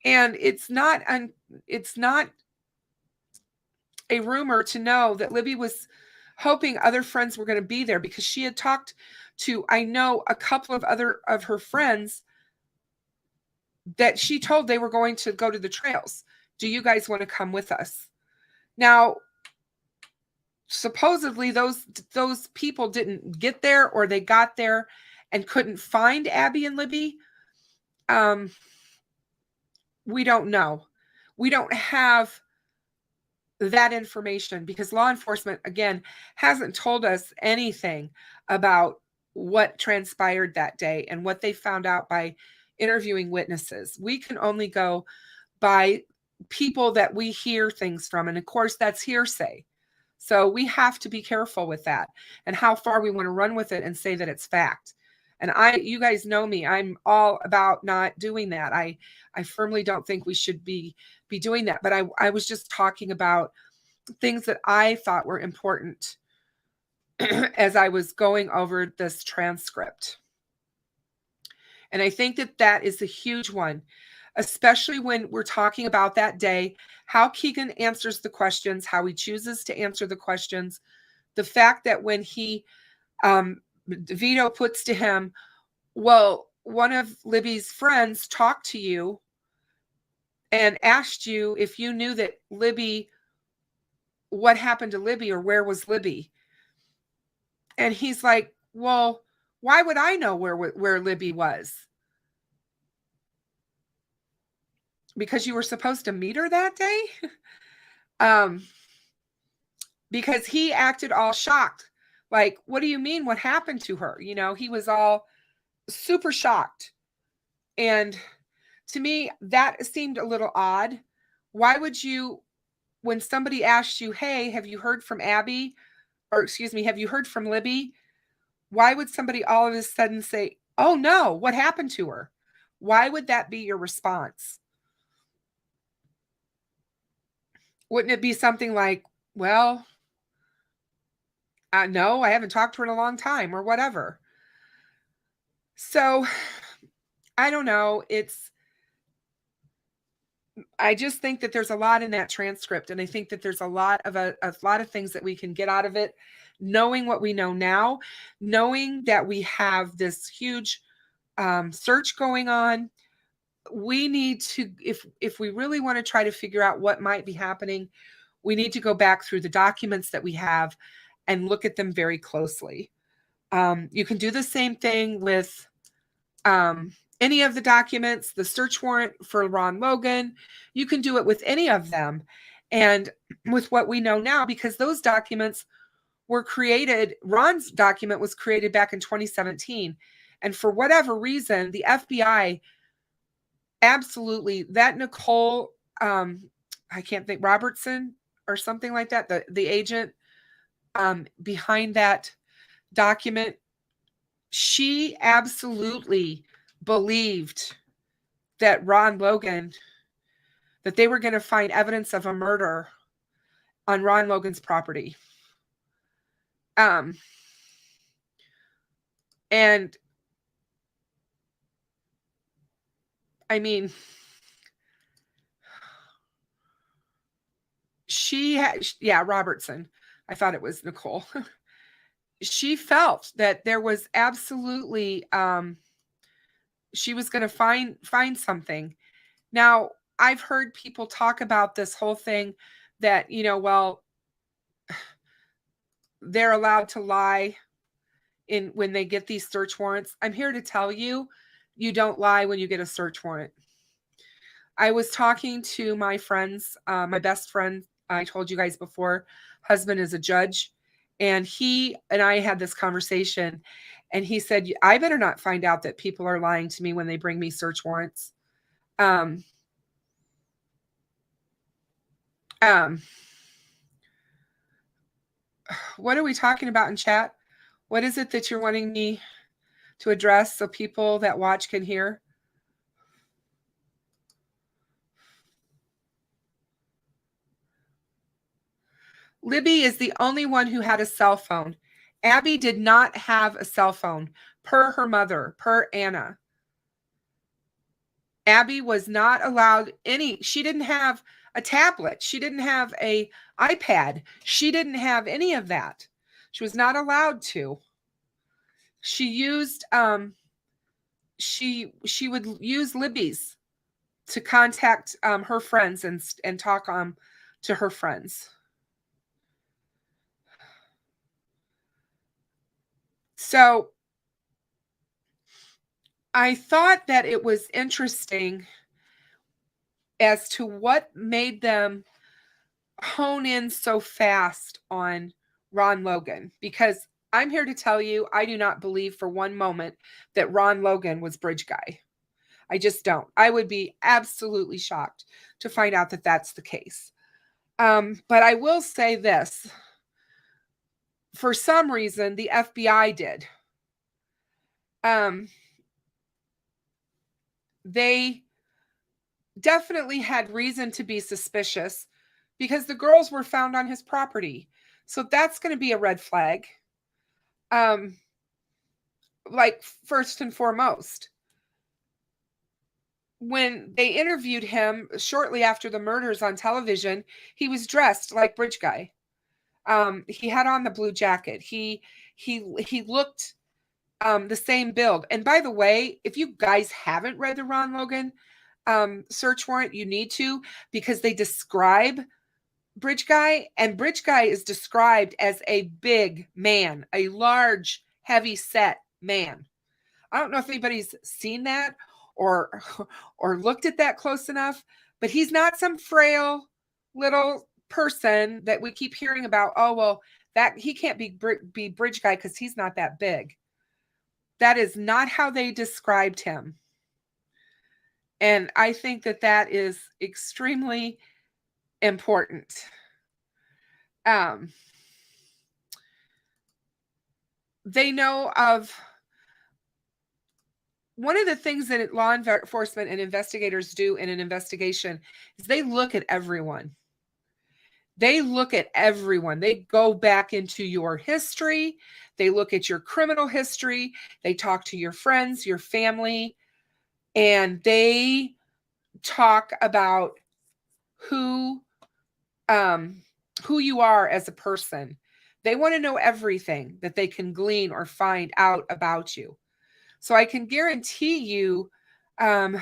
And it's not a rumor to know that Libby was hoping other friends were going to be there, because she had talked to, I know, a couple of other of her friends that she told they were going to go to the trails. Do you guys want to come with us? Now, supposedly those people didn't get there, or they got there and couldn't find Abby and Libby. We don't know. We don't have that information, because law enforcement, again, hasn't told us anything about what transpired that day and what they found out by interviewing witnesses. We can only go by people that we hear things from. And of course, that's hearsay. So we have to be careful with that and how far we want to run with it and say that it's fact. And you guys know me, I'm all about not doing that. I firmly don't think we should be doing that. But I was just talking about things that I thought were important as I was going over this transcript. And I think that is a huge one, especially when we're talking about that day, how Keegan answers the questions, how he chooses to answer the questions. The fact that when Vito puts to him, well, one of Libby's friends talked to you and asked you if you knew that what happened to Libby, or where was Libby? And he's like, well, why would I know where Libby was? Because you were supposed to meet her that day? Because he acted all shocked. Like, what do you mean? What happened to her? He was all super shocked. And to me, that seemed a little odd. Why would you, when somebody asks you, hey, have you heard from Abby? Or excuse me, have you heard from Libby? Why would somebody all of a sudden say, oh no, what happened to her? Why would that be your response? Wouldn't it be something like, well, no, I haven't talked to her in a long time, or whatever. So I don't know. I just think that there's a lot in that transcript, and I think that there's a lot of things that we can get out of it, knowing what we know now, knowing that we have this huge search going on. We need to, if we really want to try to figure out what might be happening, we need to go back through the documents that we have and look at them very closely. You can do the same thing with any of the documents, the search warrant for Ron Logan. You can do it with any of them. And with what we know now, because those documents were created, Ron's document was created back in 2017. And for whatever reason, the FBI absolutely, that Nicole, I can't think, Robertson or something like that, the agent behind that document, she absolutely believed that Ron Logan, that they were going to find evidence of a murder on Ron Logan's property. And I mean, she had, yeah, Robertson. I thought it was Nicole. She felt that there was absolutely, she was going to find something. Now, I've heard people talk about this whole thing that, well, they're allowed to lie when they get these search warrants. I'm here to tell you, you don't lie when you get a search warrant. I was talking to my friends, my best friend, I told you guys before, husband is a judge, and he and I had this conversation, and he said, I better not find out that people are lying to me when they bring me search warrants. What are we talking about in chat? What is it that you're wanting me to address so people that watch can hear? Libby is the only one who had a cell phone. Abby did not have a cell phone, per her mother, per Anna. Abby was not allowed she didn't have a tablet. She didn't have an iPad. She didn't have any of that. She was not allowed to. She used, she would use Libby's to contact her friends and talk to her friends. So I thought that it was interesting as to what made them hone in so fast on Ron Logan, because I'm here to tell you, I do not believe for one moment that Ron Logan was Bridge Guy. I just don't. I would be absolutely shocked to find out that that's the case. But I will say this. For some reason, the FBI did. They definitely had reason to be suspicious because the girls were found on his property. So that's going to be a red flag. Like, first and foremost, when they interviewed him shortly after the murders on television, he was dressed like Bridge Guy. He had on the blue jacket. He looked the same build. And by the way, if you guys haven't read the Ron Logan search warrant, you need to, because they describe Bridge Guy, and Bridge Guy is described as a big man, a large, heavy set man. I don't know if anybody's seen that or looked at that close enough, but he's not some frail little person that we keep hearing about. Oh, well, that he can't be Bridge Guy because he's not that big. That is not how they described him. And I think that that is extremely important. They know of one of the things that law enforcement and investigators do in an investigation is they look at everyone. They look at everyone. They go back into your history. They look at your criminal history. They talk to your friends, your family, and they talk about who you are as a person. They want to know everything that they can glean or find out about you. So I can guarantee you, yeah,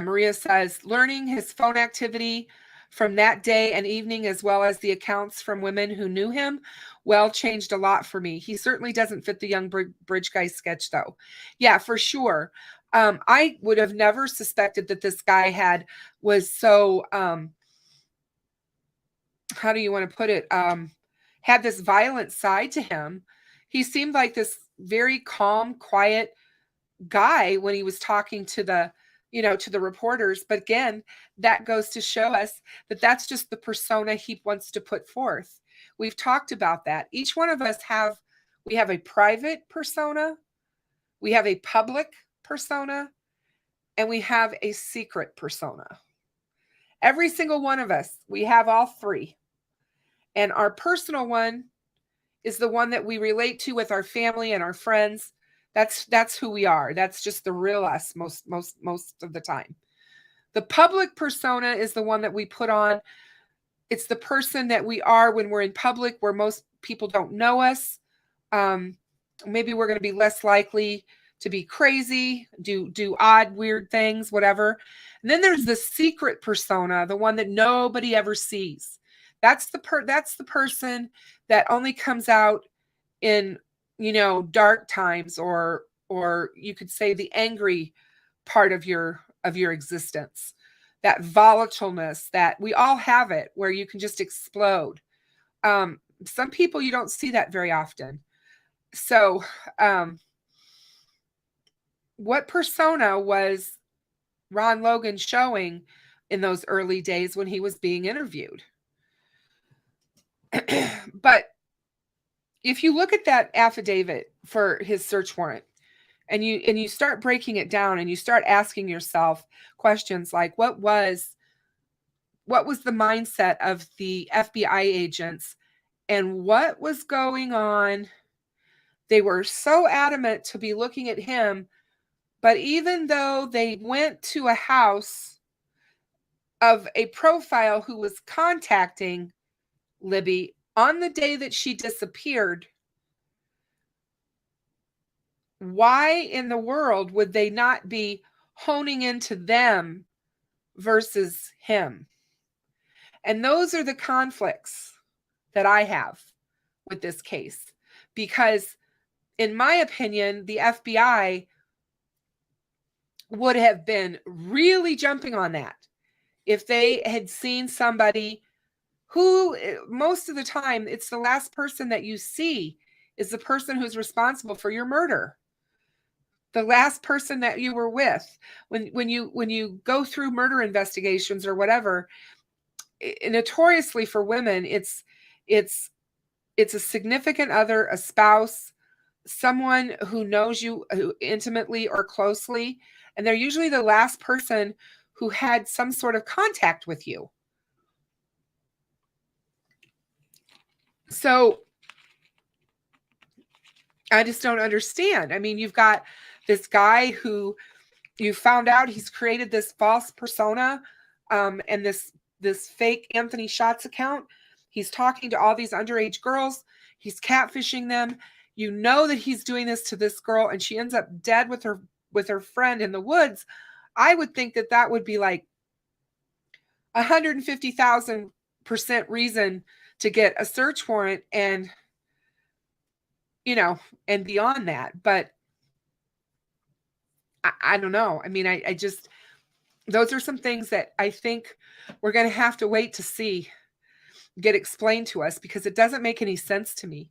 Maria says, learning his phone activity from that day and evening, as well as the accounts from women who knew him, well, changed a lot for me. He certainly doesn't fit the young bridge guy sketch, though. Yeah, for sure. I would have never suspected that this guy was so, how do you want to put it? Had this violent side to him. He seemed like this very calm, quiet guy when he was talking to the reporters. But again, that goes to show us that that's just the persona he wants to put forth. We've talked about that. Each one of us we have a private persona, we have a public persona, and we have a secret persona. Every single one of us, we have all three. And our personal one is the one that we relate to with our family and our friends. That's who we are. That's just the real us most of the time. The public persona is the one that we put on. It's the person that we are when we're in public, where most people don't know us. Maybe we're going to be less likely to be crazy, do odd, weird things, whatever. And then there's the secret persona, the one that nobody ever sees. That's the person that only comes out in, dark times, or you could say the angry part of your existence. That volatileness that we all have, it where you can just explode. Some people, you don't see that very often. So, what persona was Ron Logan showing in those early days when he was being interviewed? But if you look at that affidavit for his search warrant, and you start breaking it down, and you start asking yourself questions like, what was the mindset of the FBI agents, and what was going on? They were so adamant to be looking at him, but even though they went to a house of a profile who was contacting Libby on the day that she disappeared, why in the world would they not be honing into them versus him? And those are the conflicts that I have with this case, because in my opinion, the FBI would have been really jumping on that if they had seen somebody who, most of the time, it's the last person that you see is the person who's responsible for your murder. The last person that you were with. When you go through murder investigations or whatever, notoriously for women, it's a significant other, a spouse, someone who knows you intimately or closely, and they're usually the last person who had some sort of contact with you. So I just don't understand. I mean, you've got this guy who you found out he's created this false persona, and this fake Anthony Schatz account. He's talking to all these underage girls. He's catfishing them. You know that he's doing this to this girl, and she ends up dead with her friend in the woods. I would think that would be like 150,000% reason to get a search warrant, and and beyond that. But I don't know. I mean, I just, those are some things that I think we're going to have to wait to see get explained to us, because it doesn't make any sense to me.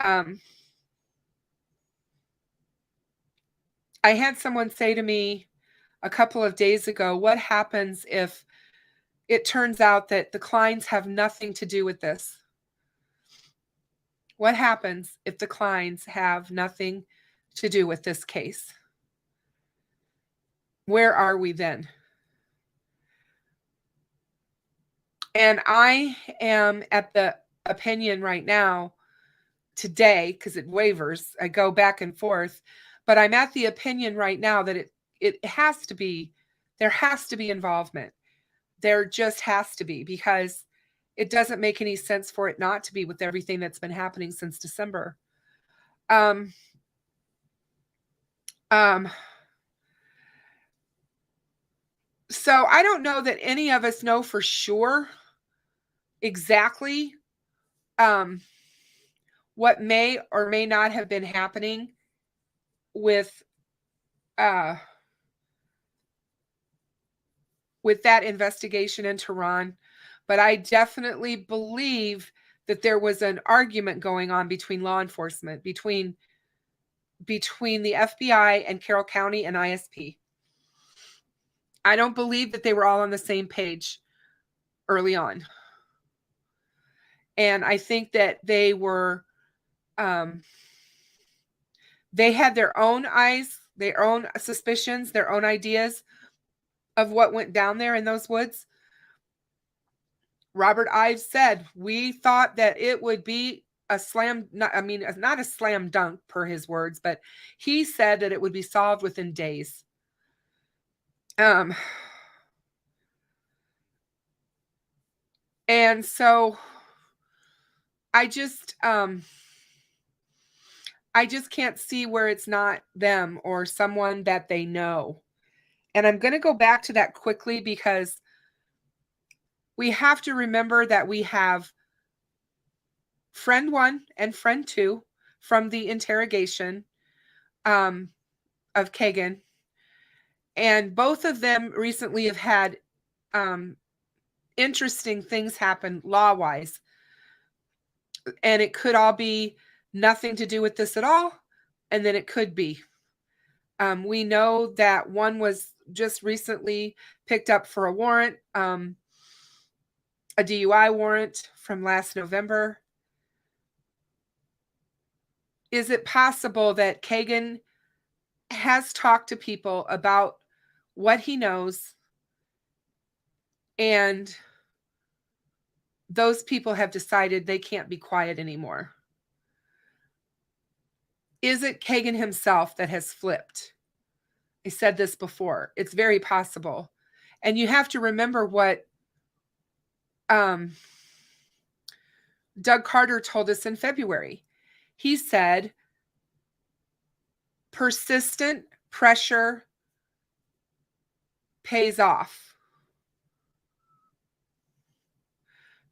I had someone say to me a couple of days ago, what happens if it turns out that the Kleins have nothing to do with this? What happens if the Kleins have nothing to do with this case? Where are we then? And I am at the opinion right now, today, because it wavers, I go back and forth, but I'm at the opinion right now that it has to be, there has to be involvement. There just has to be, because it doesn't make any sense for it not to be with everything that's been happening since December. So I don't know that any of us know for sure exactly what may or may not have been happening with that investigation in Tehran, but I definitely believe that there was an argument going on between law enforcement, between the FBI and Carroll County and ISP. I don't believe that they were all on the same page early on. And I think that they were, they had their own eyes, their own suspicions, their own ideas of what went down there in those woods. Robert Ives said, we thought that it would be a slam, not a slam dunk per his words, but he said that it would be solved within days. And so I just can't see where it's not them or someone that they know. And I'm going to go back to that quickly because we have to remember that we have friend 1 and friend 2 from the interrogation of Kagan. And both of them recently have had interesting things happen law-wise. And it could all be nothing to do with this at all. And then it could be. We know that one was just recently picked up for a warrant, a DUI warrant from last November. Is it possible that Kagan has talked to people about what he knows, and those people have decided they can't be quiet anymore? Is it Kagan himself that has flipped? I said this before. It's very possible. And you have to remember what Doug Carter told us in February. He said, persistent pressure pays off.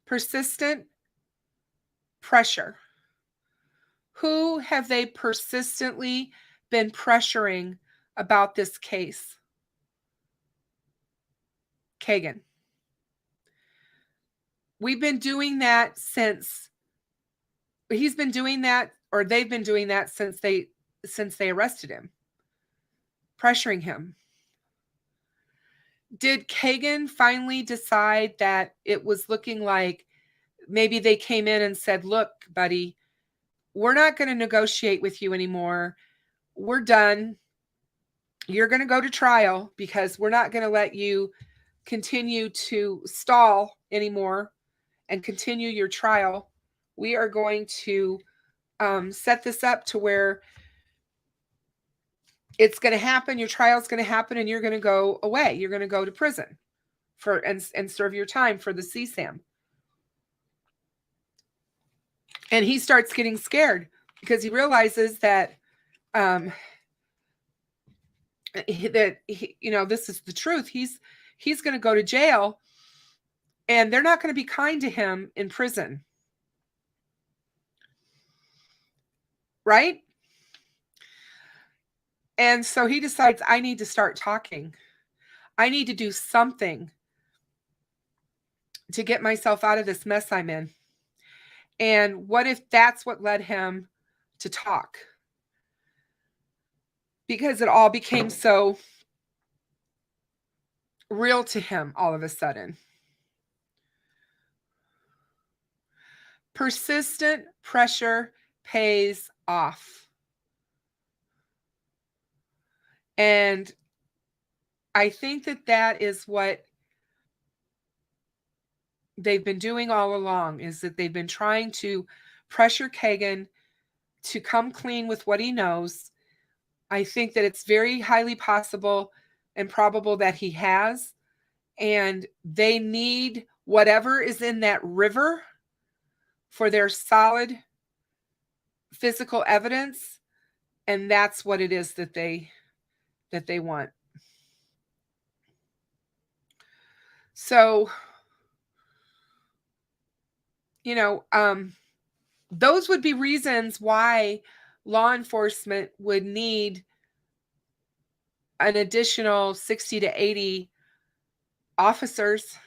Persistent pressure. Who have they persistently been pressuring about this case? Kagan. We've been doing that since, he's been doing that, or they've been doing that since they arrested him, pressuring him. Did Kagan finally decide that it was looking like maybe they came in and said, look, buddy, we're not going to negotiate with you anymore. We're done. You're going to go to trial because we're not going to let you continue to stall anymore and continue your trial. We are going to set this up to where it's going to happen. Your trial is going to happen and you're going to go away. You're going to go to prison and serve your time for the CSAM. And he starts getting scared because he realizes that this is the truth. He's going to go to jail, and they're not going to be kind to him in prison. Right? And so he decides, I need to start talking. I need to do something to get myself out of this mess I'm in. And what if that's what led him to talk? Because it all became so real to him all of a sudden. Persistent pressure pays off. And I think that is what they've been doing all along, is that they've been trying to pressure Kagan to come clean with what he knows. I think that it's very highly possible and probable that he has, and they need whatever is in that river for their solid physical evidence, and that's what it is that they want. So, you know, those would be reasons why law enforcement would need an additional 60 to 80 officers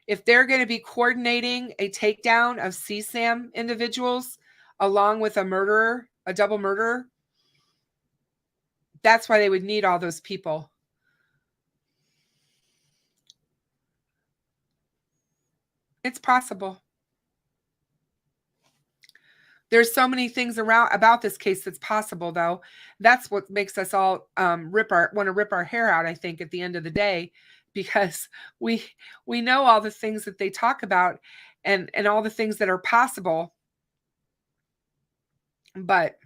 if they're going to be coordinating a takedown of CSAM individuals along with a murderer, a double murderer. That's why they would need all those people. It's possible. There's so many things around about this case that's possible, though. That's what makes us all want to rip our hair out, I think, at the end of the day, because we know all the things that they talk about and all the things that are possible. But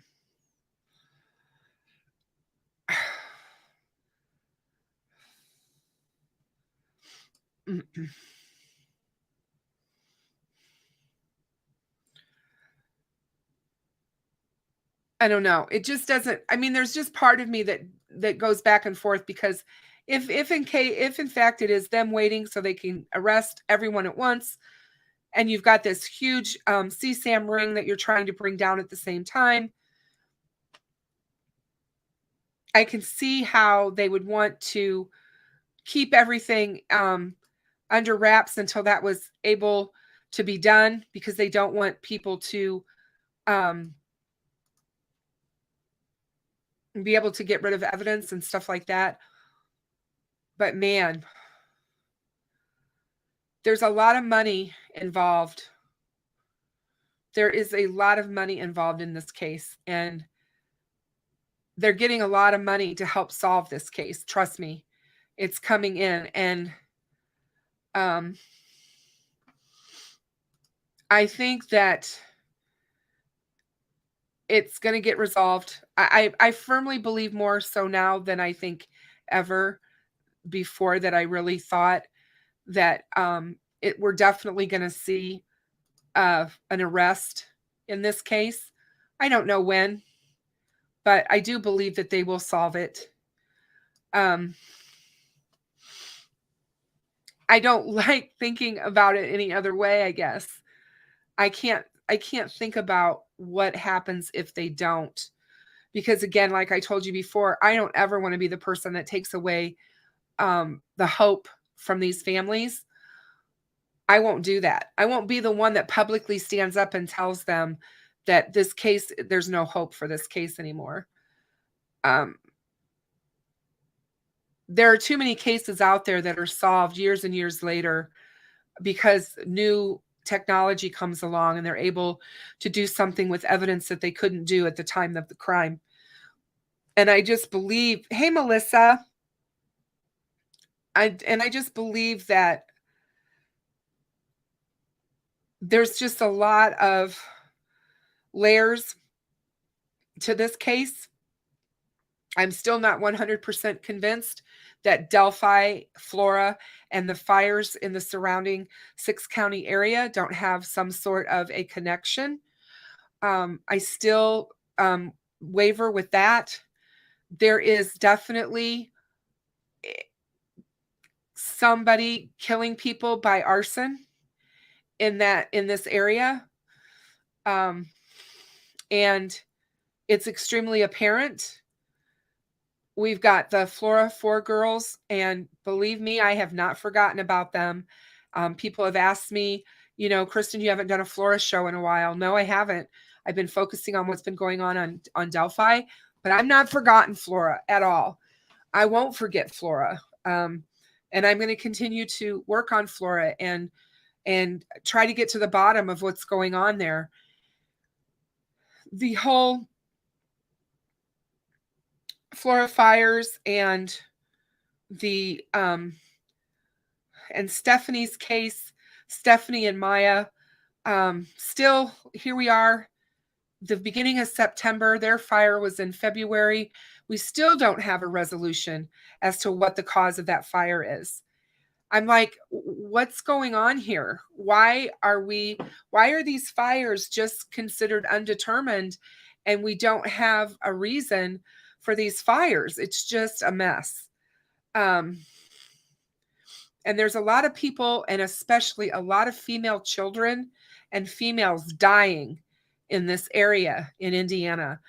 I don't know. It just doesn't. I mean, there's just part of me that goes back and forth because if in fact it is them waiting so they can arrest everyone at once, and you've got this huge CSAM ring that you're trying to bring down at the same time, I can see how they would want to keep everything under wraps until that was able to be done because they don't want people to be able to get rid of evidence and stuff like that. But man, there's a lot of money involved. There is a lot of money involved in this case, and they're getting a lot of money to help solve this case. Trust me, it's coming in. And I think that it's going to get resolved. I firmly believe more so now than I think ever before that I really thought that we're definitely going to see an arrest in this case. I don't know when, but I do believe that they will solve it. I don't like thinking about it any other way, I guess. I can't think about what happens if they don't. Because again, like I told you before, I don't ever want to be the person that takes away the hope from these families. I won't do that. I won't be the one that publicly stands up and tells them that this case, there's no hope for this case anymore. There are too many cases out there that are solved years and years later because new technology comes along and they're able to do something with evidence that they couldn't do at the time of the crime. And I just believe, hey, Melissa, I just believe that there's just a lot of layers to this case. I'm still not 100% convinced that Delphi, Flora, and the fires in the surrounding 6-county area don't have some sort of a connection. I still waver with that. There is definitely somebody killing people by arson in this area. And it's extremely apparent. We've got the Flora 4 girls, and believe me, I have not forgotten about them. People have asked me, Kristen, you haven't done a Flora show in a while. No, I haven't. I've been focusing on what's been going on Delphi, but I'm not forgotten Flora at all. I won't forget Flora. And I'm going to continue to work on Flora and try to get to the bottom of what's going on there. The whole Flora fires and the and Stephanie's case, Stephanie and Maya, still here we are, the beginning of September. Their fire was in February. We still don't have a resolution as to what the cause of that fire is. I'm like, what's going on here? Why are these fires just considered undetermined and we don't have a reason for these fires? It's just a mess. And there's a lot of people, and especially a lot of female children and females dying in this area in Indiana.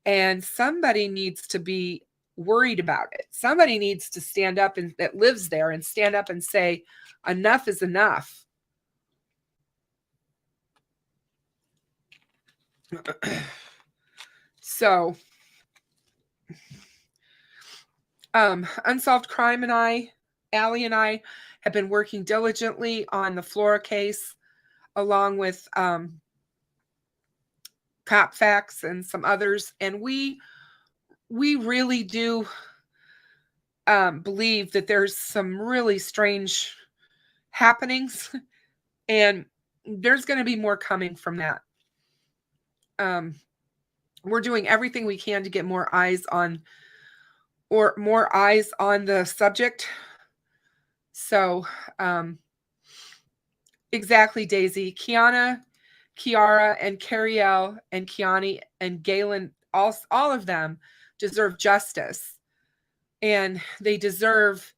And somebody needs to be worried about it. Somebody needs to stand up and that lives there and stand up and say, enough is enough. So, Unsolved Crime and Allie and I have been working diligently on the Flora case, along with Cop Facts and some others. And we really do believe that there's some really strange happenings, and there's going to be more coming from that. We're doing everything we can to get more eyes on the subject. So, exactly, Daisy, Kiara, and Cariel, and Kiani, and Galen, all of them deserve justice, and they deserve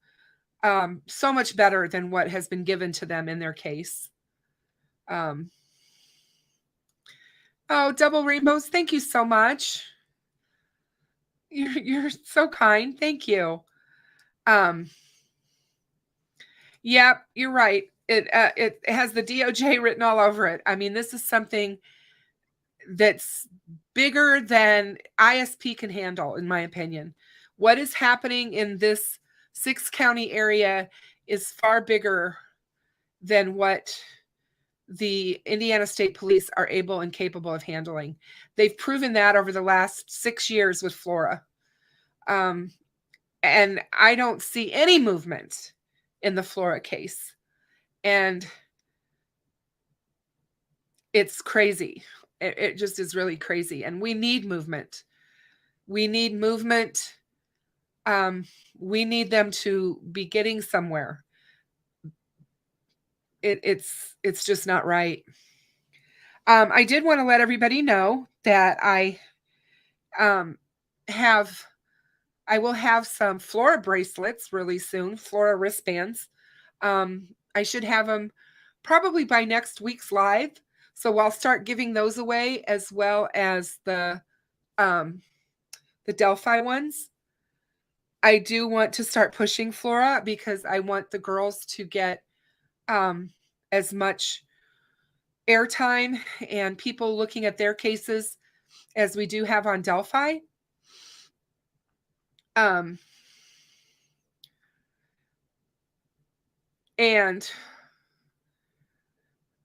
so much better than what has been given to them in their case. Oh, Double Rainbows, thank you so much. You're so kind. Thank you. Yeah, you're right. It has the DOJ written all over it. I mean, this is something that's bigger than ISP can handle, in my opinion. What is happening in this 6-county area is far bigger than what the Indiana State Police are able and capable of handling. They've proven that over the last 6 years with Flora. And I don't see any movement in the Flora case. And it's crazy. It just is really crazy. And we need movement. We need movement. We need them to be getting somewhere. It's just not right. I did want to let everybody know that I will have some Flora bracelets really soon, Flora wristbands. I should have them probably by next week's live. So I'll start giving those away, as well as the Delphi ones. I do want to start pushing Flora because I want the girls to get as much airtime and people looking at their cases as we do have on Delphi. And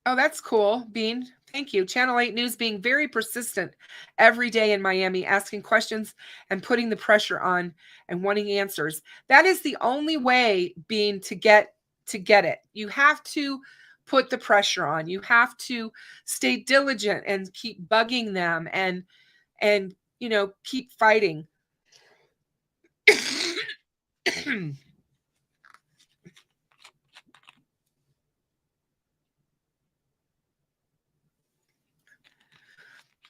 oh, that's cool, Bean. Thank you. Channel 8 News being very persistent every day in Miami, asking questions and putting the pressure on and wanting answers. That is the only way, Bean, to get it. You have to put the pressure on. You have to stay diligent and keep bugging them and keep fighting.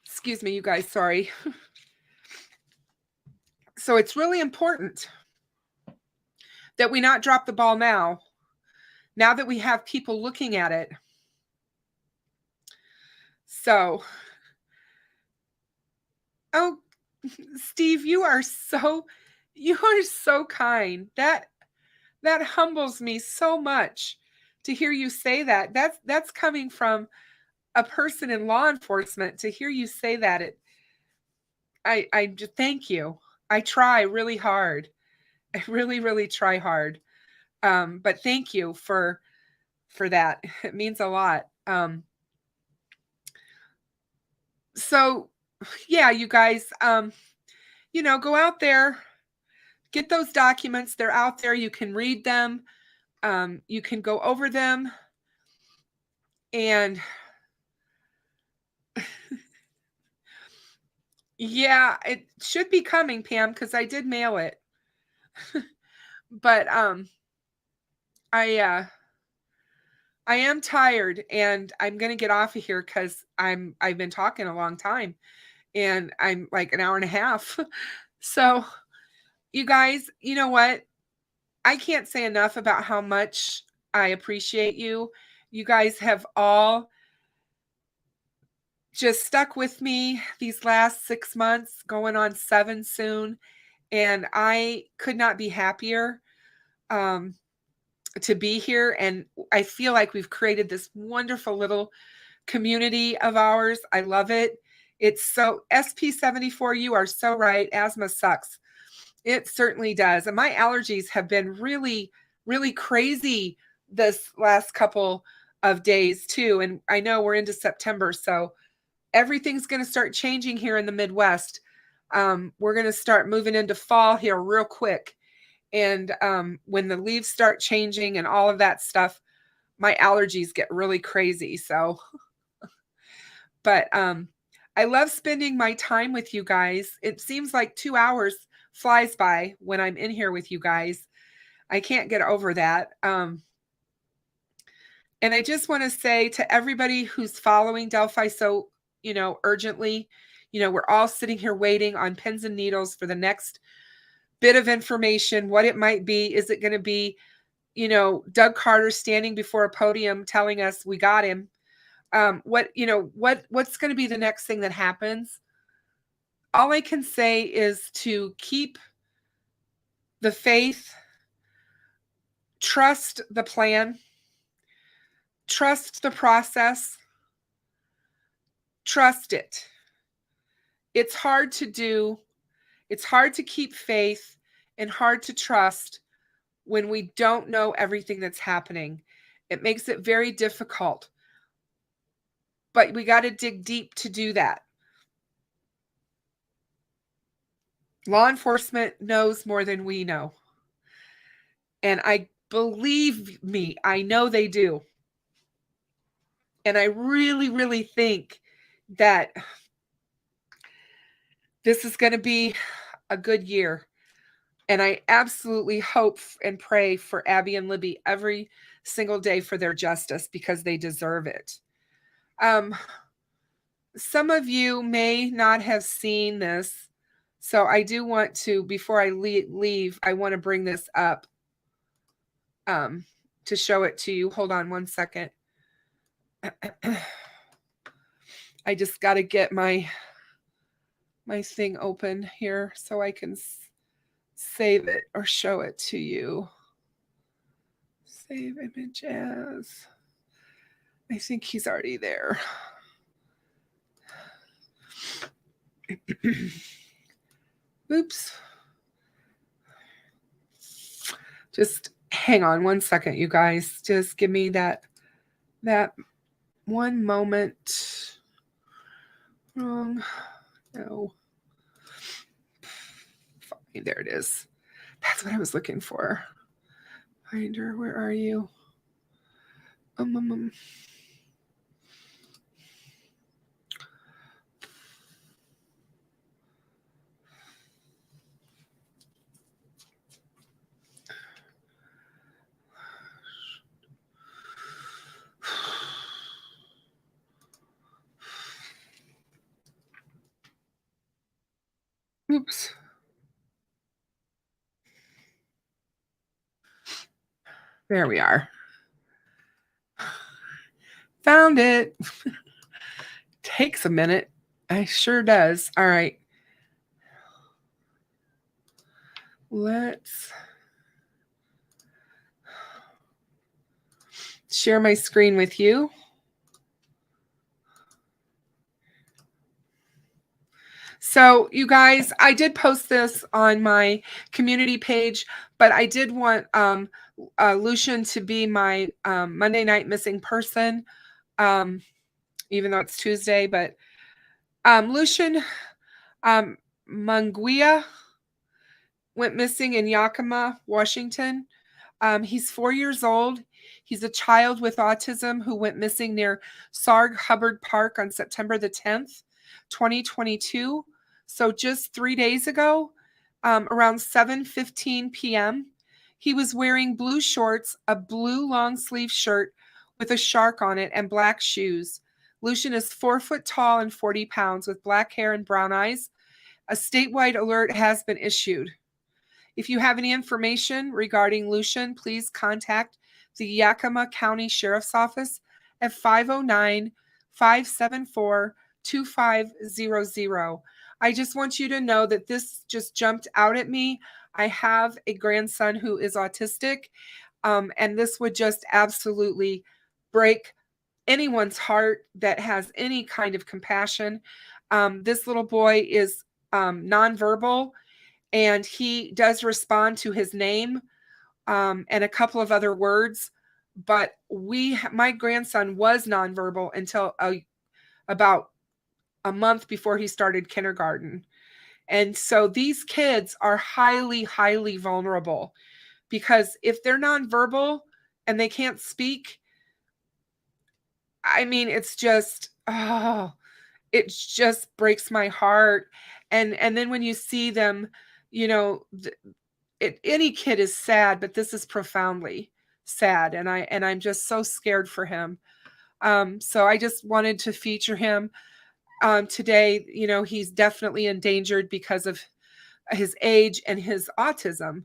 Excuse me, you guys, sorry. So it's really important that we not drop the ball now that we have people looking at it. So, oh, Steve, you are so kind. That humbles me so much to hear you say that. That's coming from a person in law enforcement. To hear you say that, I just thank you. I try really hard. I really, really try hard. But thank you for that. It means a lot. So yeah, you guys, go out there, get those documents. They're out there. You can read them. You can go over them. And yeah, it should be coming, Pam, because I did mail it. But I am tired, and I'm gonna get off of here because I've been talking a long time, and I'm like an hour and a half. So, you guys, you know what? I can't say enough about how much I appreciate you. You guys have all just stuck with me these last 6 months, going on 7 soon, and I could not be happier to be here. And I feel like we've created this wonderful little community of ours. I love it. It's so SP74, you are so right. Asthma sucks. It certainly does. And my allergies have been really, really crazy this last couple of days too. And I know we're into September, so everything's going to start changing here in the Midwest. We're going to start moving into fall here real quick. And when the leaves start changing and all of that stuff, my allergies get really crazy. So, but I love spending my time with you guys. It seems like 2 hours flies by when I'm in here with you guys. I can't get over that. And I just want to say to everybody who's following Delphi so, urgently, we're all sitting here waiting on pins and needles for the next bit of information, what it might be. Is it going to be, Doug Carter standing before a podium telling us we got him? What's going to be the next thing that happens? All I can say is to keep the faith, trust the plan, trust the process, trust it. It's hard to do. It's hard to keep faith and hard to trust when we don't know everything that's happening. It makes it very difficult. But we got to dig deep to do that. Law enforcement knows more than we know. And believe me, I know they do. And I really, really think that this is going to be a good year. And I absolutely hope and pray for Abby and Libby every single day for their justice, because they deserve it. Some of you may not have seen this, so I do want to, before I leave, I want to bring this up to show it to you. Hold on one second. I just got to get my thing open here so I can save it or show it to you. Save image as. I think he's already there. Oops. Just hang on one second, you guys. Just give me that one moment. Wrong. No. Fine, there it is. That's what I was looking for. Finder, where are you? Oops. There we are. Found it. Takes a minute. It sure does. All right. Let's share my screen with you. So you guys, I did post this on my community page, but I did want Lucian to be my Monday night missing person, even though it's Tuesday. But Lucian Munguia went missing in Yakima, Washington. He's 4 years old. He's a child with autism who went missing near Sarg Hubbard Park on September the 10th, 2022. So just 3 days ago, around 7:15 p.m., he was wearing blue shorts, a blue long sleeve shirt with a shark on it, and black shoes. Lucian is 4 foot tall and 40 pounds with black hair and brown eyes. A statewide alert has been issued. If you have any information regarding Lucian, please contact the Yakima County Sheriff's Office at 509-574-2500. I just want you to know that this just jumped out at me. I have a grandson who is autistic, and this would just absolutely break anyone's heart that has any kind of compassion. This little boy is nonverbal, and he does respond to his name and a couple of other words. But my grandson was nonverbal until about a month before he started kindergarten. And so these kids are highly, highly vulnerable, because if they're nonverbal and they can't speak, I mean, it's just, oh, it just breaks my heart. And then when you see them, you know, any kid is sad, but this is profoundly sad. And I'm just so scared for him. So I just wanted to feature him today. You know, he's definitely endangered because of his age and his autism.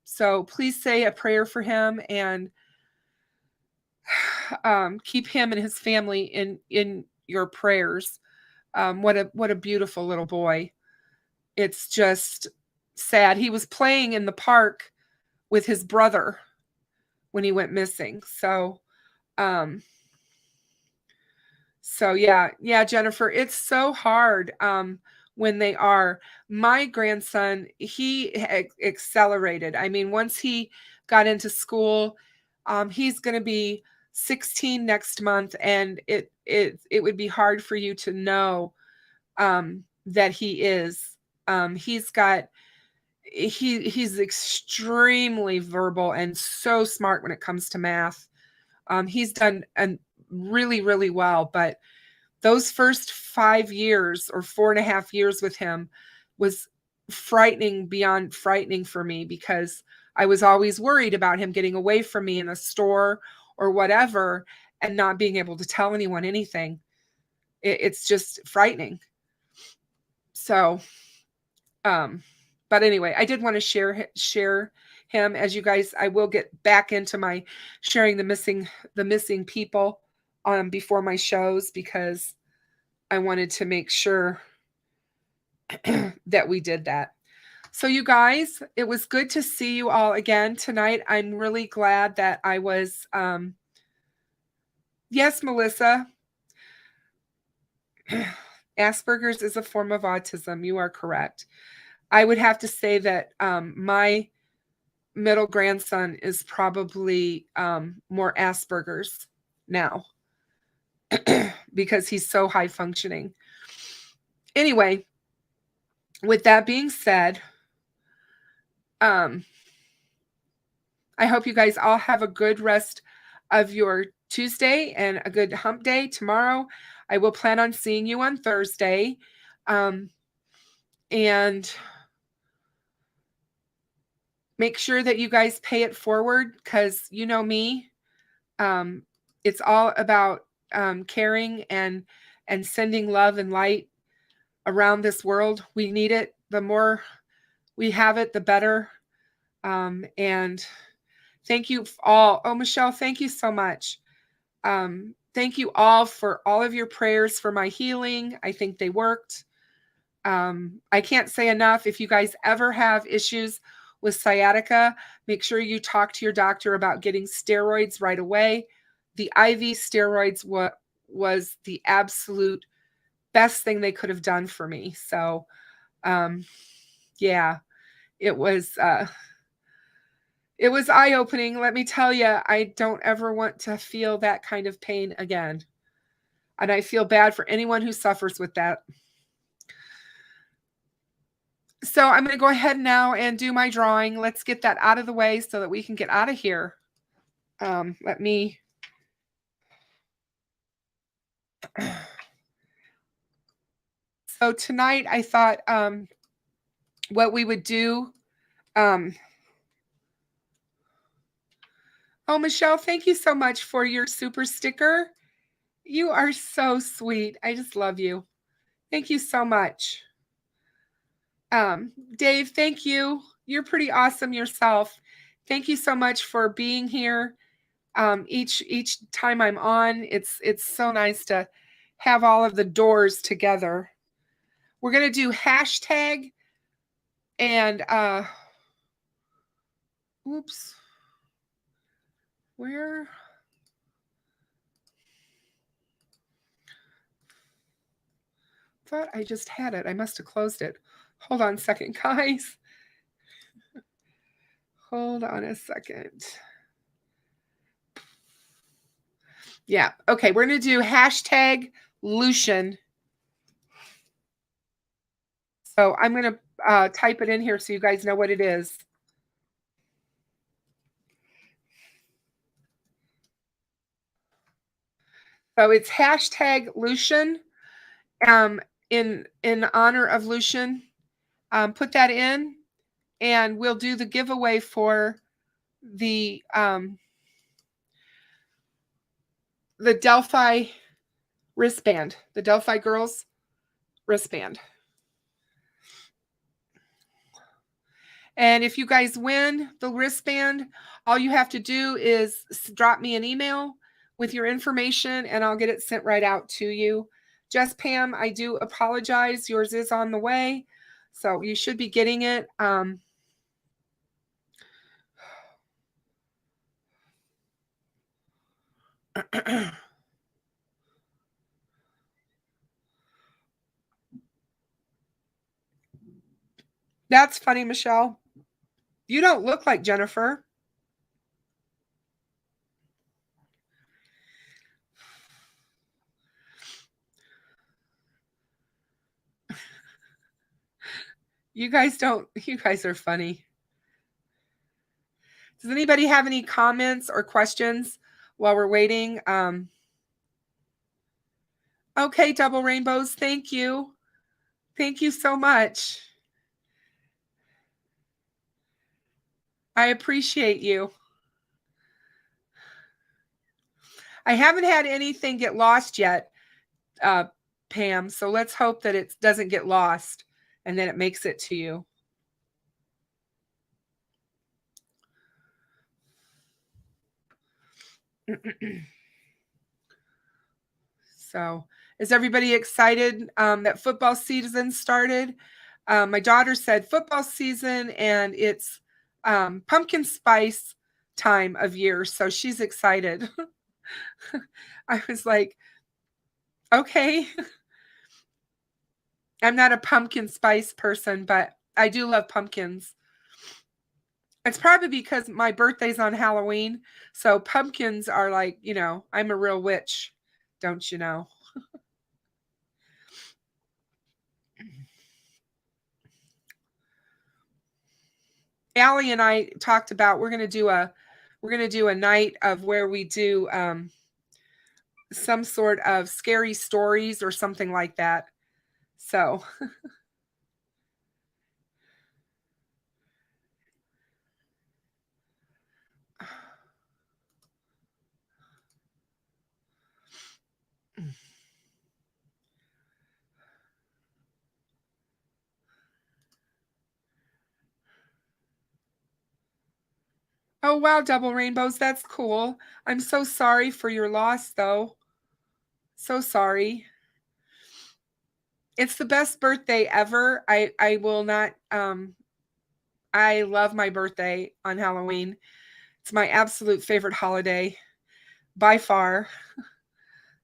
So please say a prayer for him, and keep him and his family in your prayers. What a beautiful little boy. It's just sad. He was playing in the park with his brother when he went missing. So yeah, Jennifer, it's so hard when they are. My grandson, he accelerated. I mean, once he got into school, he's going to be 16 next month, and it would be hard for you to know that he is. He's extremely verbal and so smart when it comes to math. He's done really, really well, but those first 5 years or 4.5 years with him was frightening beyond frightening for me, because I was always worried about him getting away from me in a store or whatever and not being able to tell anyone anything. It's just frightening. So, but anyway, I did want to share him. As you guys, I will get back into my sharing the missing people before my shows, because I wanted to make sure that we did that. So you guys, it was good to see you all again tonight. I'm really glad that I was, yes, Melissa, Asperger's is a form of autism. You are correct. I would have to say that my middle grandson is probably more Asperger's now because he's so high functioning. Anyway, with that being said, I hope you guys all have a good rest of your Tuesday and a good hump day tomorrow. I will plan on seeing you on Thursday. And make sure that you guys pay it forward, because you know me. It's all about caring and sending love and light around this world. We need it. The more we have it, the better. And thank you all. Oh, Michelle, thank you so much. Thank you all for all of your prayers for my healing. I think they worked. I can't say enough. If you guys ever have issues with sciatica, make sure you talk to your doctor about getting steroids right away. The IV steroids was the absolute best thing they could have done for me. So, yeah, it was eye-opening. Let me tell you, I don't ever want to feel that kind of pain again. And I feel bad for anyone who suffers with that. So I'm going to go ahead now and do my drawing. Let's get that out of the way so that we can get out of here. Let me... So tonight I thought what we would do... Oh, Michelle, thank you so much for your super sticker. You are so sweet. I just love you. Thank you so much. Dave, thank you. You're pretty awesome yourself. Thank you so much for being here. Each time I'm on, it's so nice to have all of the doors together. We're gonna do hashtag and oops, where? Thought I just had it. I must have closed it. Hold on a second, guys. Hold on a second. Yeah, okay, we're gonna do hashtag Lucian. So I'm gonna type it in here so you guys know what it is. So it's hashtag Lucian, in honor of Lucian. Put that in, and we'll do the giveaway for the Delphi wristband, the Delphi girls wristband. And if you guys win the wristband, all you have to do is drop me an email with your information and I'll get it sent right out to you. Just Pam, I do apologize. Yours is on the way. So you should be getting it. That's funny, Michelle. You don't look like Jennifer. You guys are funny. Does anybody have any comments or questions while we're waiting? Okay, Double Rainbows, thank you. Thank you so much. I appreciate you. I haven't had anything get lost yet, Pam, so let's hope that it doesn't get lost and then it makes it to you. So, is everybody excited that football season started? My daughter said football season and it's pumpkin spice time of year, so she's excited. I was like, okay. I'm not a pumpkin spice person, but I do love pumpkins. It's probably because my birthday's on Halloween, so pumpkins are like, I'm a real witch, don't you know? Allie and I talked about we're gonna do a night of where we do some sort of scary stories or something like that. So oh wow, Double Rainbows, that's cool. I'm so sorry for your loss though. So sorry. It's the best birthday ever. I will not I love my birthday on Halloween. It's my absolute favorite holiday by far.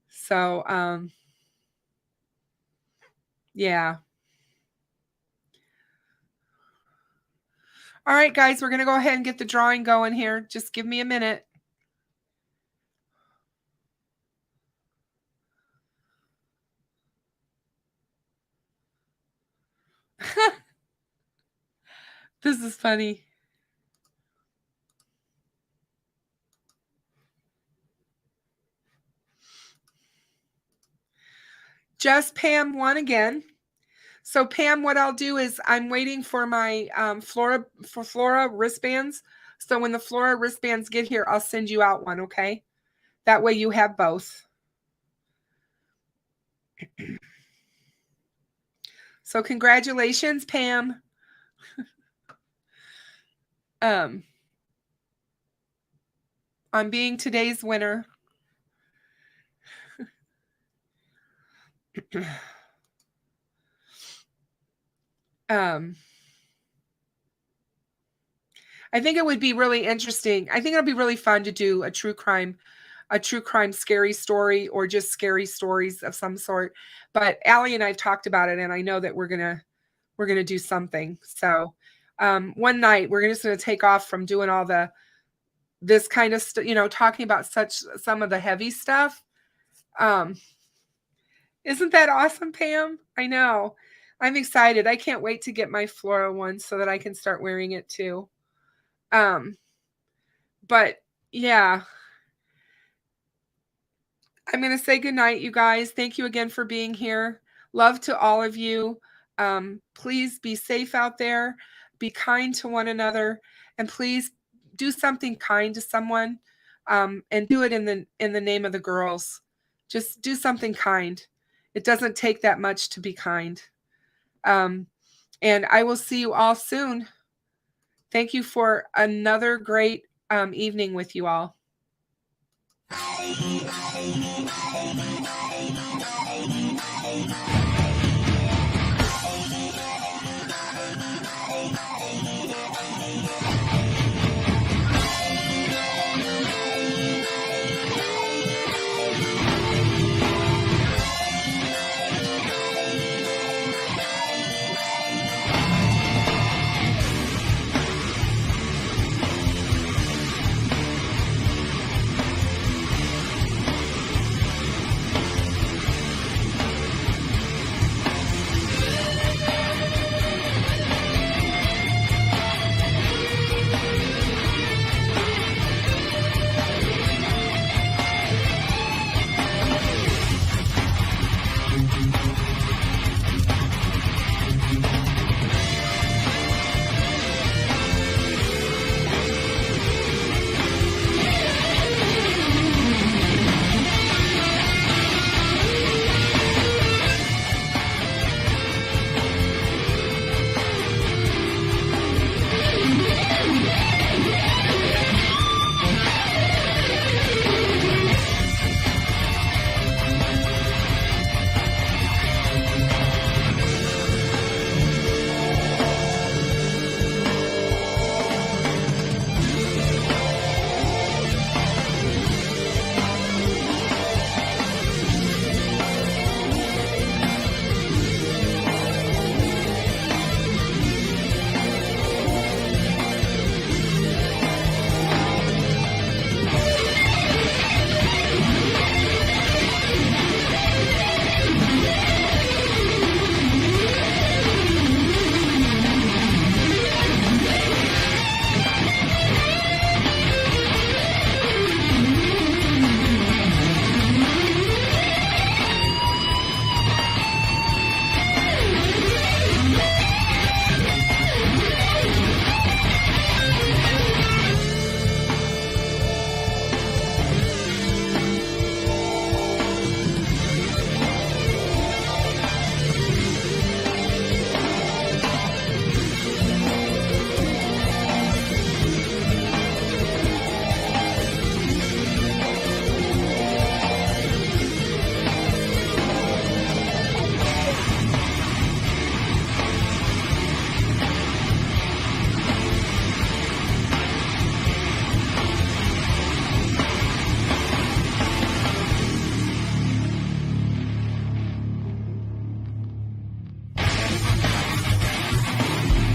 So yeah. All right, guys, we're going to go ahead and get the drawing going here. Just give me a minute. This is funny. Just Pam won again. So Pam, what I'll do is I'm waiting for my Flora wristbands. So when the Flora wristbands get here, I'll send you out one, okay? That way you have both. So congratulations, Pam. on being today's winner. I think it would be really interesting. I think it'll be really fun to do a true crime scary story, or just scary stories of some sort. But Allie and I've talked about it, and I know that we're gonna do something. So one night we're just gonna take off from doing all this kind of talking about some of the heavy stuff. Isn't that awesome, Pam? I know. I'm excited. I can't wait to get my floral one so that I can start wearing it too. But yeah, I'm going to say goodnight, you guys. Thank you again for being here. Love to all of you. Please be safe out there. Be kind to one another, and please do something kind to someone, and do it in the name of the girls. Just do something kind. It doesn't take that much to be kind. And I will see you all soon. Thank you for another great evening with you all.